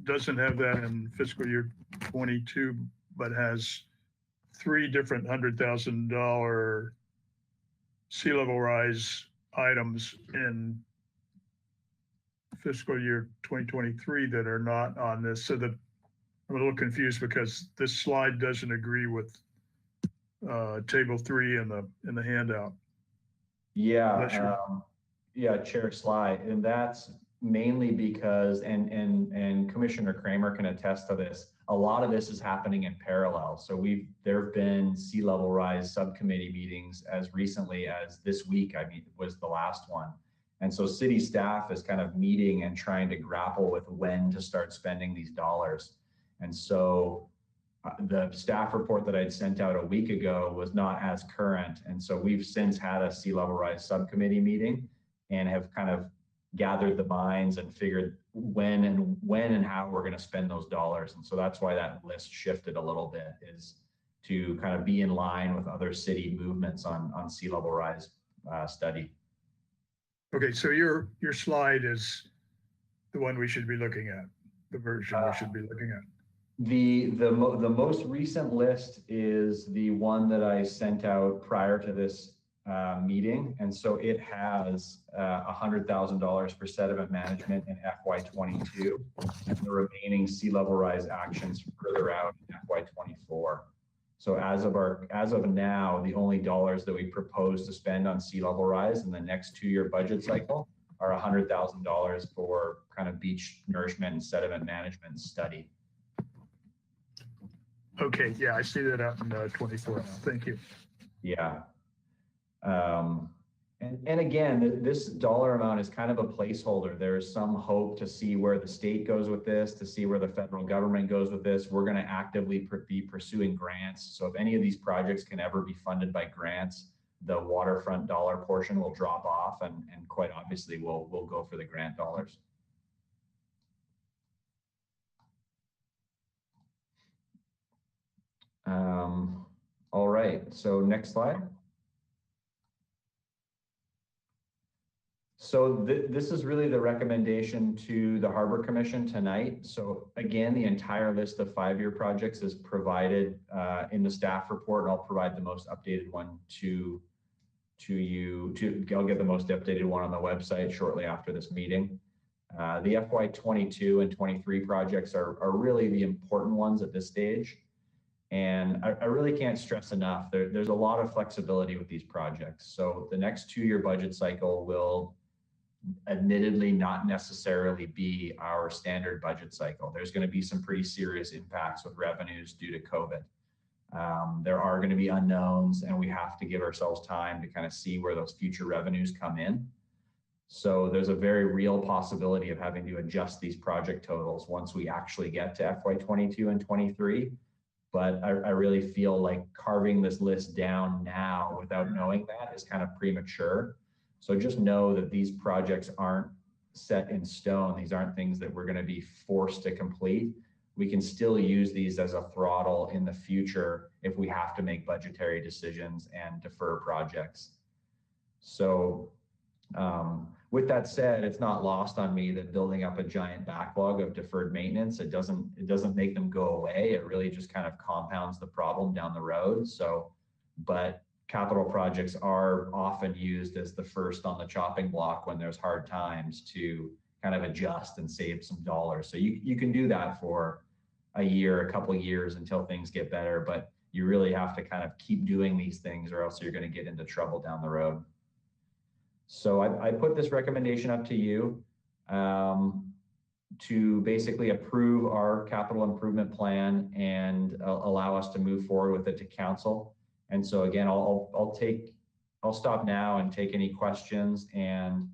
doesn't have that in fiscal year 22, but has 3 different $100,000 sea level rise items in fiscal year 2023 that are not on this. So that I'm a little confused because this slide doesn't agree with table 3 in the handout. Yeah, yeah, Chair Sly, and that's mainly because, and Commissioner Kramer can attest to this, a lot of this is happening in parallel. So there have been sea level rise subcommittee meetings as recently as this week, was the last one. And so city staff is kind of meeting and trying to grapple with when to start spending these dollars. And so the staff report that I'd sent out a week ago was not as current. And so we've since had a sea level rise subcommittee meeting and have kind of gathered the minds and figured when and how we're going to spend those dollars. And so that's why that list shifted a little bit, is to kind of be in line with other city movements on sea level rise study. Okay, so your slide is the one we should be looking at, the version we should be looking at. The most recent list is the one that I sent out prior to this meeting, and so it has $100,000 for sediment management in FY22, and the remaining sea level rise actions further out in FY24. So as of now, the only dollars that we propose to spend on sea level rise in the next 2-year budget cycle are $100,000 for kind of beach nourishment and sediment management study. Okay, yeah, I see that out in 24 now. Thank you. Yeah. And again, this dollar amount is kind of a placeholder. There is some hope to see where the state goes with this, to see where the federal government goes with this. We're going to actively be pursuing grants. So if any of these projects can ever be funded by grants, the waterfront dollar portion will drop off, and quite obviously we'll go for the grant dollars. All right, so next slide. So this is really the recommendation to the Harbor Commission tonight. So again, the entire list of 5-year projects is provided in the staff report, and I'll provide the most updated one to you. I'll get the most updated one on the website shortly after this meeting. The FY22 and 23 projects are really the important ones at this stage. And I really can't stress enough, there's a lot of flexibility with these projects. So the next 2-year budget cycle will admittedly not necessarily be our standard budget cycle. There's going to be some pretty serious impacts with revenues due to COVID. There are going to be unknowns, and we have to give ourselves time to kind of see where those future revenues come in. So there's a very real possibility of having to adjust these project totals once we actually get to FY22 and 23. But I really feel like carving this list down now without knowing that is kind of premature. So just know that these projects aren't set in stone. These aren't things that we're going to be forced to complete. We can still use these as a throttle in the future if we have to make budgetary decisions and defer projects. So with that said, it's not lost on me that building up a giant backlog of deferred maintenance, it doesn't make them go away. It really just kind of compounds the problem down the road. So, but capital projects are often used as the first on the chopping block when there's hard times to kind of adjust and save some dollars. So you can do that for a year, a couple of years until things get better, but you really have to kind of keep doing these things or else you're going to get into trouble down the road. So I put this recommendation up to you to basically approve our capital improvement plan and allow us to move forward with it to council. And so again, I'll stop now and take any questions, and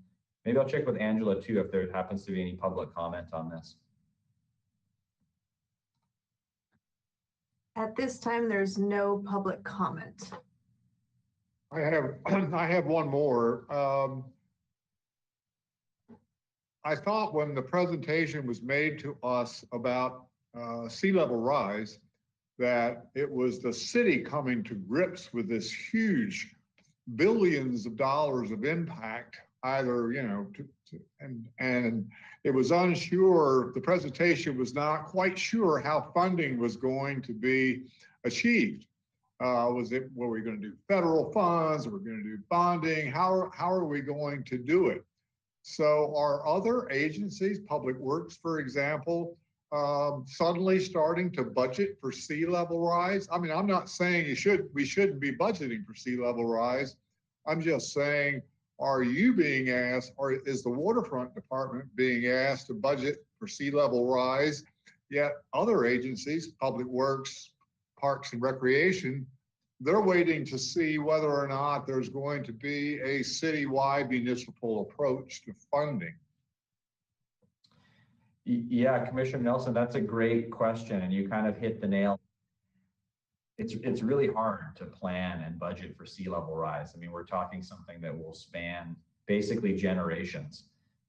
maybe I'll check with Angela too if there happens to be any public comment on this. At this time, there's no public comment. I have one more. I thought when the presentation was made to us about sea level rise, that it was the city coming to grips with this huge billions of dollars of impact, either, you know, and it was unsure, the presentation was not quite sure how funding was going to be achieved. Were we going to do federal funds? Were we going to do bonding? How are we going to do it? So are other agencies, Public Works, for example, suddenly starting to budget for sea level rise? I mean, I'm not saying we shouldn't be budgeting for sea level rise. I'm just saying, are you being asked, or is the waterfront department being asked to budget for sea level rise? Yet other agencies, Public Works, Parks and Recreation, they're waiting to see whether or not there's going to be a citywide municipal approach to funding. Yeah, Commissioner Nelson, that's a great question, and you kind of hit the nail. It's really hard to plan and budget for sea level rise. I mean, we're talking something that will span basically generations.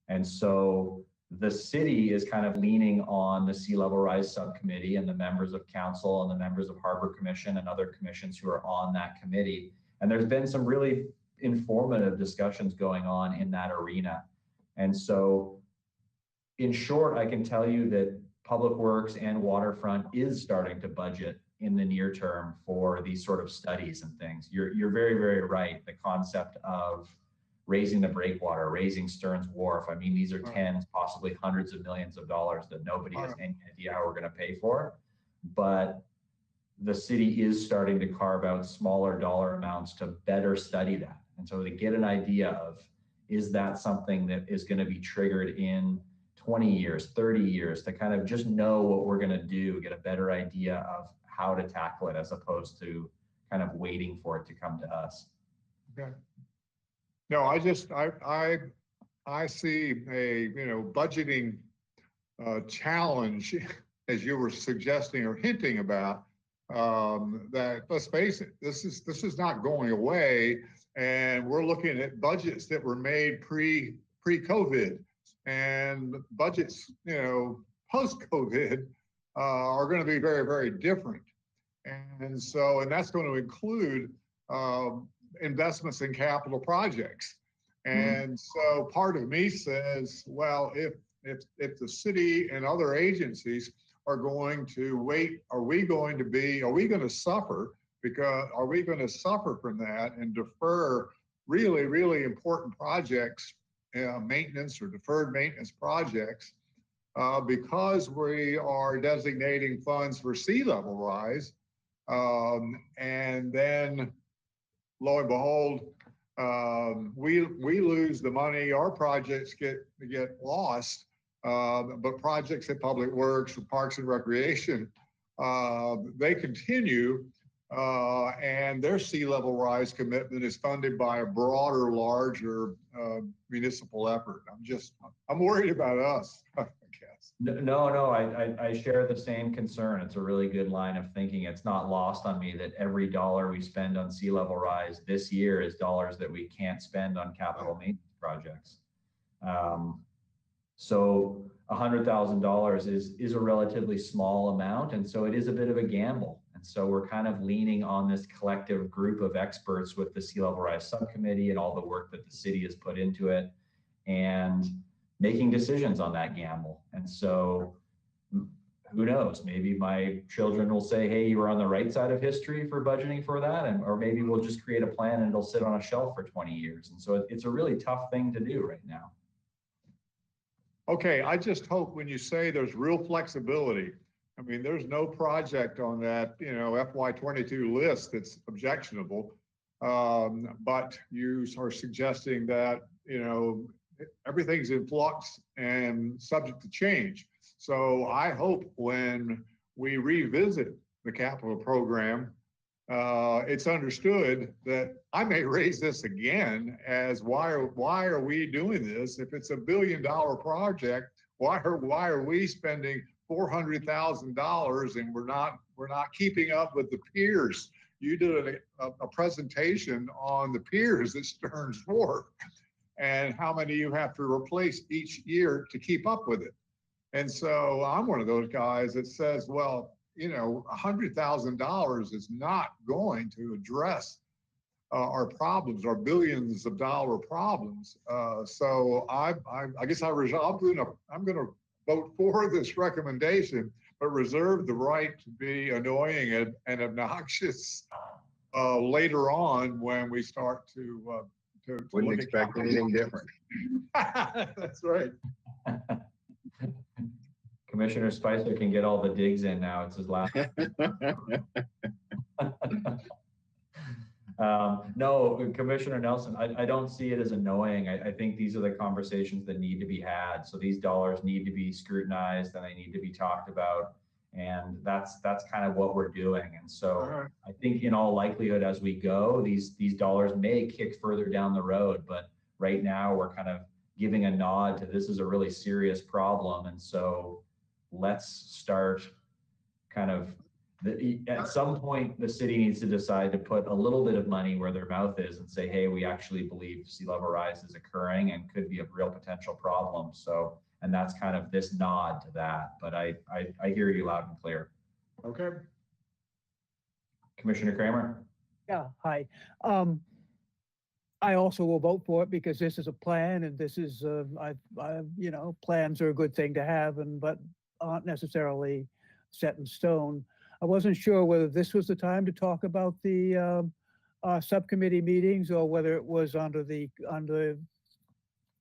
And so the city is kind of leaning on the Sea Level Rise Subcommittee and the members of council and the members of Harbor Commission and other commissions who are on that committee. And there's been some really informative discussions going on in that arena. And so in short, I can tell you that Public Works and Waterfront is starting to budget in the near term for these sort of studies and things. You're very, very right. The concept of raising the breakwater, raising Stearns Wharf. I mean, these are tens, possibly hundreds of millions of dollars that nobody has any idea how we're going to pay for. But the city is starting to carve out smaller dollar amounts to better study that. And so to get an idea of, is that something that is going to be triggered in 20 years, 30 years, to kind of just know what we're going to do, get a better idea of how to tackle it as opposed to kind of waiting for it to come to us. Okay. No, I see a, budgeting challenge, as you were suggesting or hinting about, that, let's face it, this is not going away. And we're looking at budgets that were made pre-COVID, and budgets, post-COVID are going to be very, very different. And that's going to include investments in capital projects. And so part of me says, well, if the city and other agencies are going to wait, are we going to suffer? Because are we going to suffer from that and defer really, really important projects, maintenance or deferred maintenance projects, because we are designating funds for sea level rise, and then lo and behold, we lose the money. Our projects get lost, but projects at Public Works or Parks and Recreation, they continue, and their sea level rise commitment is funded by a broader, larger municipal effort. I'm worried about us, I guess. No, I share the same concern. It's a really good line of thinking. It's not lost on me that every dollar we spend on sea level rise this year is dollars that we can't spend on capital maintenance projects. So $100,000 is a relatively small amount, and so it is a bit of a gamble. And so we're kind of leaning on this collective group of experts with the Sea Level Rise Subcommittee and all the work that the city has put into it, and making decisions on that gamble. And so who knows, maybe my children will say, hey, you were on the right side of history for budgeting for that. Or maybe we'll just create a plan and it'll sit on a shelf for 20 years. And so it's a really tough thing to do right now. Okay, I just hope when you say there's real flexibility, I mean, there's no project on that, FY22 list that's objectionable. But you are suggesting that, everything's in flux and subject to change. So I hope when we revisit the capital program, it's understood that I may raise this again as why are we doing this? If it's $1 billion project, why are we spending $400,000 and we're not keeping up with the peers? You did a presentation on the peers at Stearns Wharf and how many you have to replace each year to keep up with it. And so I'm one of those guys that says, well, $100,000 is not going to address our problems, our billions of dollar problems. So I guess I'm going to vote for this recommendation, but reserve the right to be annoying and obnoxious later on when we start to Wouldn't look at expect anything different. That's right. Commissioner Spicer can get all the digs in now. It's his last. No, Commissioner Nelson, I don't see it as annoying. I think these are the conversations that need to be had. So these dollars need to be scrutinized and they need to be talked about. And that's kind of what we're doing. And so I think in all likelihood, as we go, these dollars may kick further down the road. But right now we're kind of giving a nod to this is a really serious problem. And so let's start kind of at some point, the city needs to decide to put a little bit of money where their mouth is and say, hey, we actually believe sea level rise is occurring and could be a real potential problem. So, and that's kind of this nod to that. But I hear you loud and clear. Okay. Commissioner Kramer? Yeah, hi. I also will vote for it because this is a plan and this is, plans are a good thing to have but aren't necessarily set in stone. I wasn't sure whether this was the time to talk about the subcommittee meetings or whether it was under the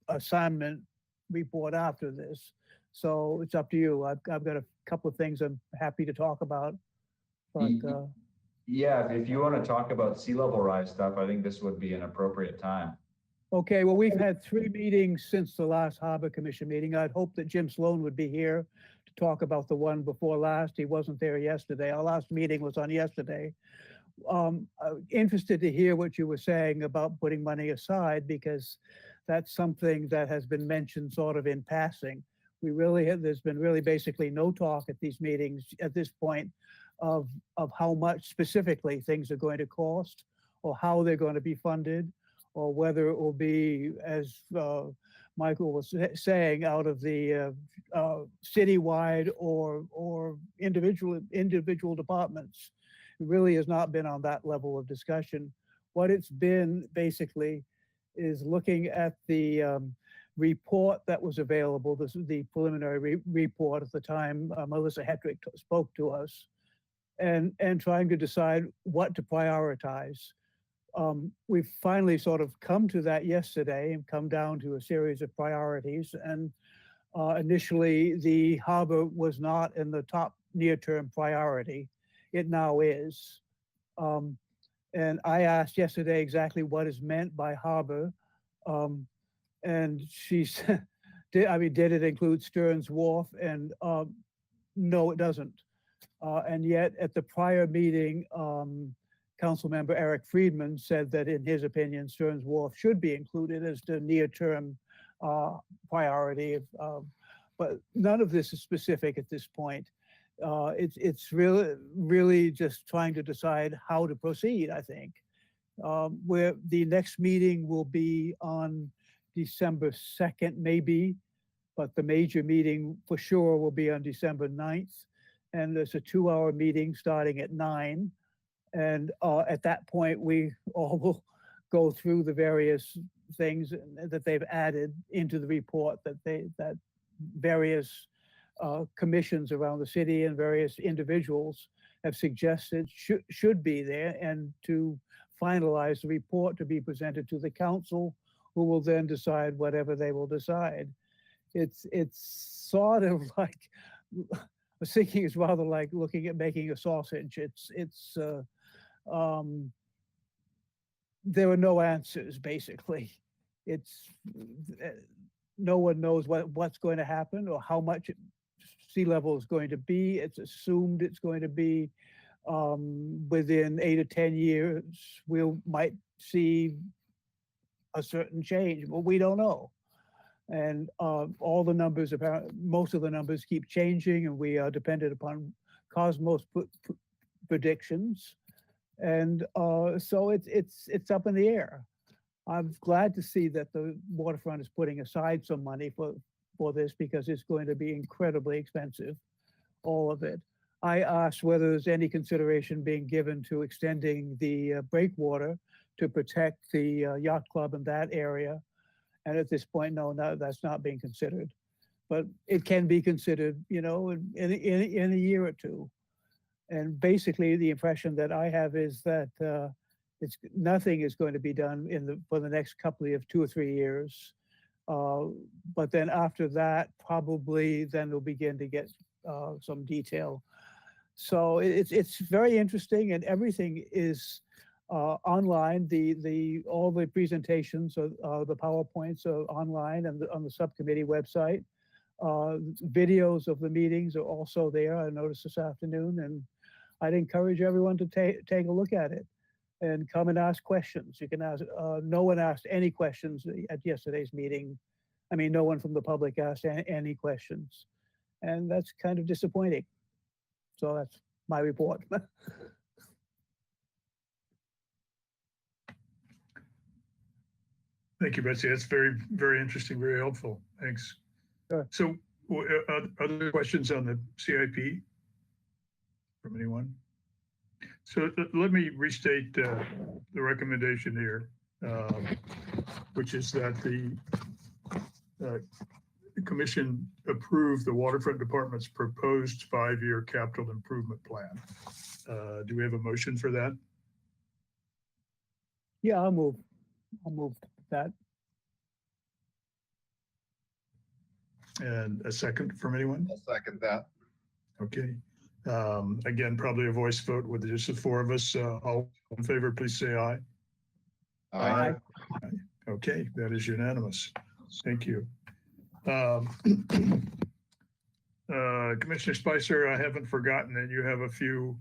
assignment report after this. So it's up to you. I've got a couple of things I'm happy to talk about. But yeah, if you want to talk about sea level rise stuff, I think this would be an appropriate time. okay, well, we've had 3 meetings since the last Harbor Commission meeting. I'd hoped that Jim Sloan would be here to talk about the one before last. He wasn't there yesterday. Our last meeting was on yesterday. Interested to hear what you were saying about putting money aside because that's something that has been mentioned sort of in passing. There's been really basically no talk at these meetings at this point of how much specifically things are going to cost or how they're going to be funded or whether it will be, as Michael was saying, out of the citywide or individual departments. It really has not been on that level of discussion. What it's been basically is looking at the report that was available. This is the preliminary report at the time Melissa Hetrick spoke to us, and trying to decide what to prioritize. We've finally sort of come to that yesterday and come down to a series of priorities. And initially, the harbor was not in the top near-term priority. It now is. And I asked yesterday exactly what is meant by harbor. And she said, did it include Stearns Wharf? And no, it doesn't. And yet at the prior meeting, Councilmember Eric Friedman said that in his opinion, Stearns Wharf should be included as the near-term priority. But none of this is specific at this point. It's really just trying to decide how to proceed, I think. Where the next meeting will be on December 2nd, maybe, but the major meeting for sure will be on December 9th. And there's a 2-hour meeting starting at 9. And at that point, we all will go through the various things that they've added into the report that various commissions around the city and various individuals have suggested should be there, and to finalize the report to be presented to the council, who will then decide whatever they will decide. It's sort of like was thinking it's rather like looking at making a sausage. There are no answers, basically. It's no one knows what's going to happen or how much sea level is going to be. It's assumed it's going to be within 8 or 10 years, we might see a certain change, but we don't know. And all the numbers, most of the numbers keep changing, and we are dependent upon Cosmos predictions. And so it's up in the air. I'm glad to see that the waterfront is putting aside some money for this, because it's going to be incredibly expensive, all of it. I asked whether there's any consideration being given to extending the breakwater to protect the yacht club in that area. And at this point, no, that's not being considered. But it can be considered, you know, in a year or two. And basically, the impression that I have is that nothing is going to be done for the next couple of 2 or 3 years. But then after that, probably then we'll begin to get some detail. So it's very interesting, and everything is online. All the presentations of the PowerPoints are online and on the subcommittee website. Videos of the meetings are also there, I noticed this afternoon, and I'd encourage everyone to take a look at it and come and ask questions. You can ask, no one asked any questions at yesterday's meeting. I mean, no one from the public asked any questions, and that's kind of disappointing. So that's my report. Thank you, Betsy. That's very, very interesting, very helpful. Thanks. Sure. So other questions on the CIP from anyone? So let me restate the recommendation here, which is that the commission approve the Waterfront Department's proposed 5-year capital improvement plan. Do we have a motion for that? Yeah, I'll move that. And a second from anyone? I'll second that. Okay. Again, probably a voice vote with just the 4 of us. All in favor, please say aye. Aye. Okay, that is unanimous. Thank you. Commissioner Spicer, I haven't forgotten that you have a few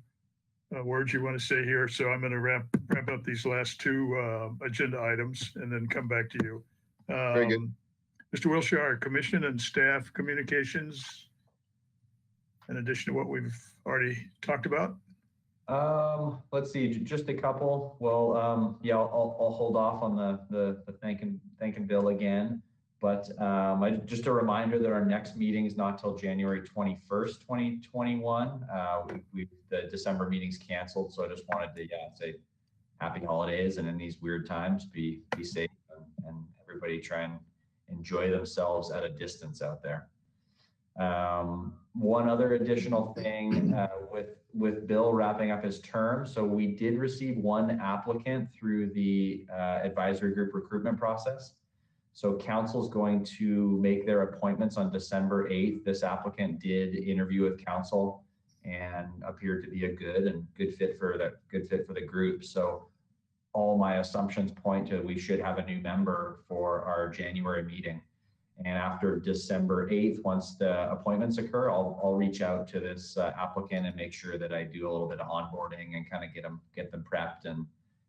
words you want to say here, so I'm going to wrap up these last 2 agenda items and then come back to you. Very good. Mr. Wilshire, commission and staff communications, in addition to what we've already talked about. Let's see, just a couple. Well, yeah, I'll hold off on the thanking Bill again. But just a reminder that our next meeting is not till January 21st, 2021. The December meeting's canceled, so I just wanted to say happy holidays, and in these weird times, be safe and everybody try and enjoy themselves at a distance out there. One other additional thing with Bill wrapping up his term. So we did receive 1 applicant through the advisory group recruitment process. So council's going to make their appointments on December 8th. This applicant did interview with council and appeared to be a good fit for the group. So all my assumptions point to we should have a new member for our January meeting. And after December 8th, once the appointments occur, I'll reach out to this applicant and make sure that I do a little bit of onboarding and kind of get them prepped and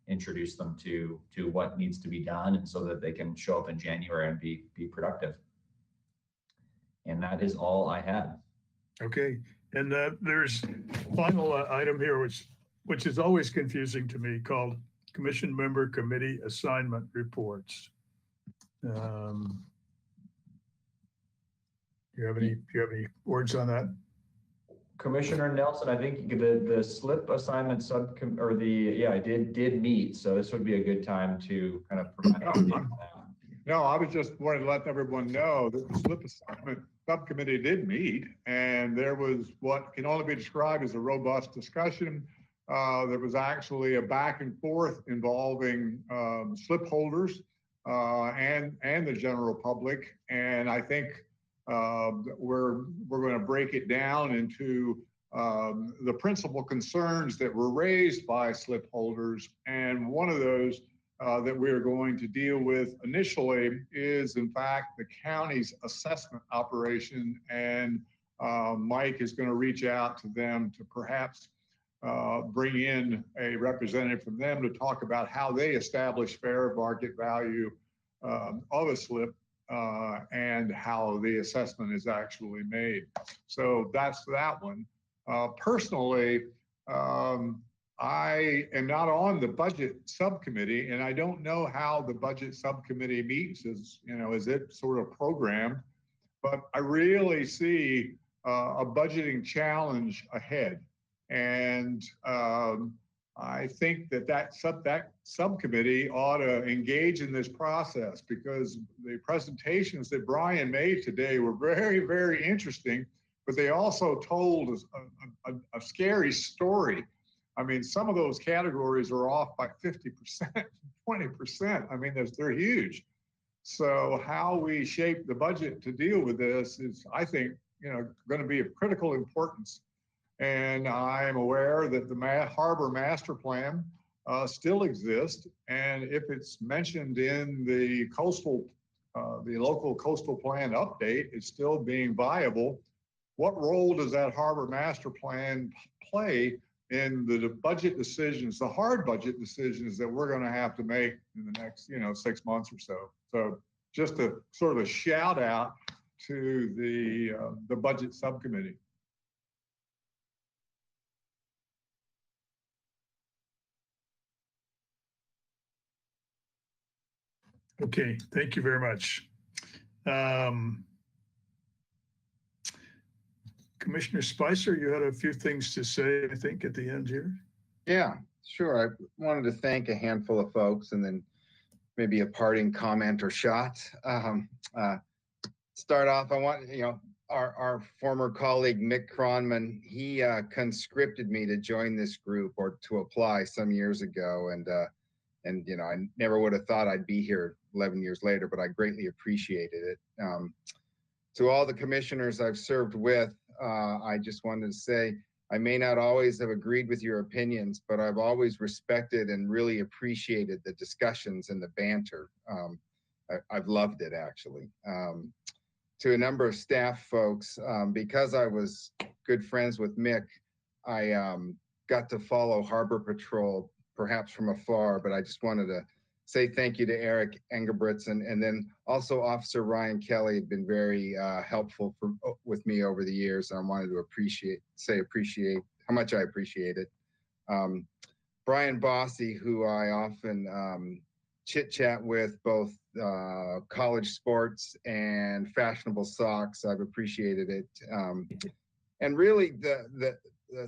introduce them to what needs to be done, and so that they can show up in January and be productive. And that is all I had. Okay, and there's final item here, which is always confusing to me, called Commission Member Committee Assignment Reports. Do you have any words on that? Commissioner Nelson, I think the slip assignment I did meet, so this would be a good time to kind of provide an update on that. No, I was just wanting to let everyone know that the slip assignment subcommittee did meet, and there was what can only be described as a robust discussion. There was actually a back and forth involving slip holders and the general public, and I think we're going to break it down into the principal concerns that were raised by slip holders. And one of those that we are going to deal with initially is, in fact, the county's assessment operation. And Mike is going to reach out to them to perhaps bring in a representative from them to talk about how they establish fair market value of a slip and how the assessment is actually made. So that's that one. Personally, I am not on the budget subcommittee, and I don't know how the budget subcommittee meets. Is it sort of programmed? But I really see a budgeting challenge ahead, and I think that subcommittee ought to engage in this process, because the presentations that Brian made today were very, very interesting, but they also told a scary story. I mean, some of those categories are off by 50%, 20%. I mean, they're huge. So how we shape the budget to deal with this is, I think, going to be of critical importance. And I'm aware that the Harbor Master Plan still exists. And if it's mentioned in the local coastal plan update, it's still being viable. What role does that Harbor Master Plan play in the budget decisions, the hard budget decisions that we're going to have to make in the next, 6 months or so? So just a sort of a shout out to the budget subcommittee. Okay, thank you very much. Commissioner Spicer, you had a few things to say, I think, at the end here. Yeah, sure. I wanted to thank a handful of folks and then maybe a parting comment or shot. Start off, I want, our former colleague, Mick Kronman, he conscripted me to join this group or to apply some years ago. And I never would have thought I'd be here 11 years later, but I greatly appreciated it. To all the commissioners I've served with, I just wanted to say, I may not always have agreed with your opinions, but I've always respected and really appreciated the discussions and the banter. I've loved it, actually. To a number of staff folks, because I was good friends with Mick, I got to follow Harbor Patrol perhaps from afar, but I just wanted to say thank you to Eric Engelbretz, and then also Officer Ryan Kelly had been very helpful with me over the years. And I wanted to appreciate how much I appreciate it. Brian Bossy, who I often chit chat with, both college sports and fashionable socks. I've appreciated it. And really the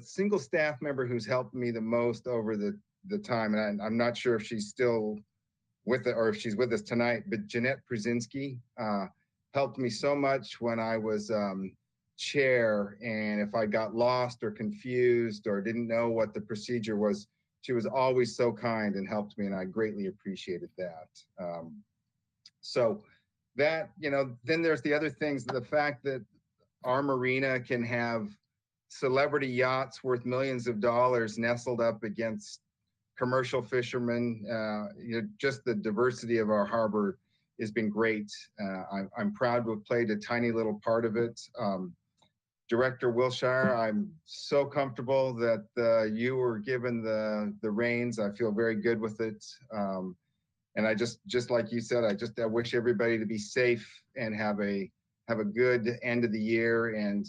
single staff member who's helped me the most over the time, and I'm not sure if she's still with it or if she's with us tonight, but Jeanette Przinski helped me so much when I was chair, and if I got lost or confused or didn't know what the procedure was, she was always so kind and helped me, and I greatly appreciated that. So that, then there's the other things, the fact that our marina can have celebrity yachts worth millions of dollars nestled up against commercial fishermen, just the diversity of our harbor has been great. I'm proud to have played a tiny little part of it. Director Wilshire, I'm so comfortable that you were given the reins. I feel very good with it. And I just like you said, I wish everybody to be safe and have a good end of the year. And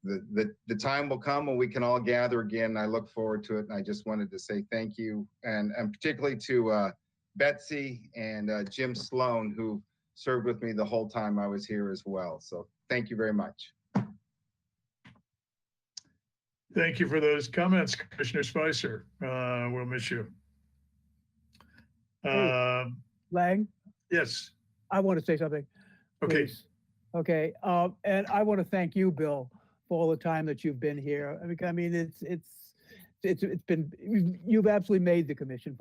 the time will come when we can all gather again. I look forward to it. And I just wanted to say thank you. And particularly to Betsy and Jim Sloan, who served with me the whole time I was here as well. So thank you very much. Thank you for those comments, Commissioner Spicer. We'll miss you. Lang, Yes. I want to say something. Okay. Please. Okay. And I want to thank you, Bill, for all the time that you've been here. I mean, it's been, you've absolutely made the commission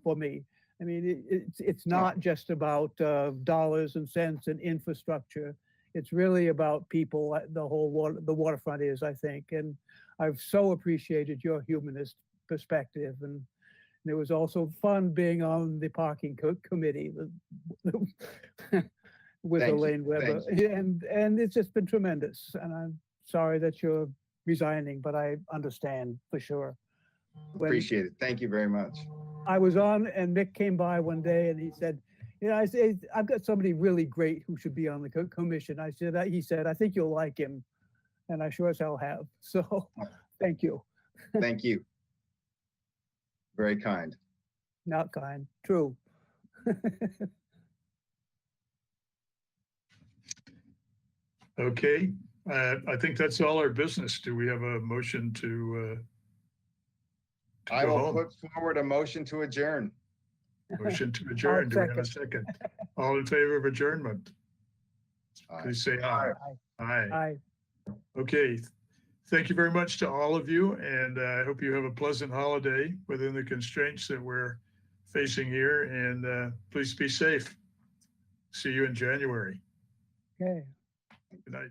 for me. I mean, it's not just about dollars and cents and infrastructure. It's really about people, the waterfront is, I think. And I've so appreciated your humanist perspective. And it was also fun being on the parking committee with Thank you. Elaine Weber. And it's just been tremendous. And I'm sorry that you're resigning, but I understand for sure. Appreciate it. Thank you very much. I was on and Mick came by one day and he said, you know, I said, I've got somebody really great who should be on the commission. I said, he said, I think you'll like him. And I sure as hell have. So thank you. Thank you. Very kind. Not kind, true. Okay, I think that's all our business. Do we have a motion to I go will home? put forward a motion to adjourn. Motion to adjourn. Do we have a second? All in favor of adjournment? Please say aye. Aye. Aye. Okay. Thank you very much to all of you, and I hope you have a pleasant holiday within the constraints that we're facing here, and please be safe. See you in January. Okay. Good night.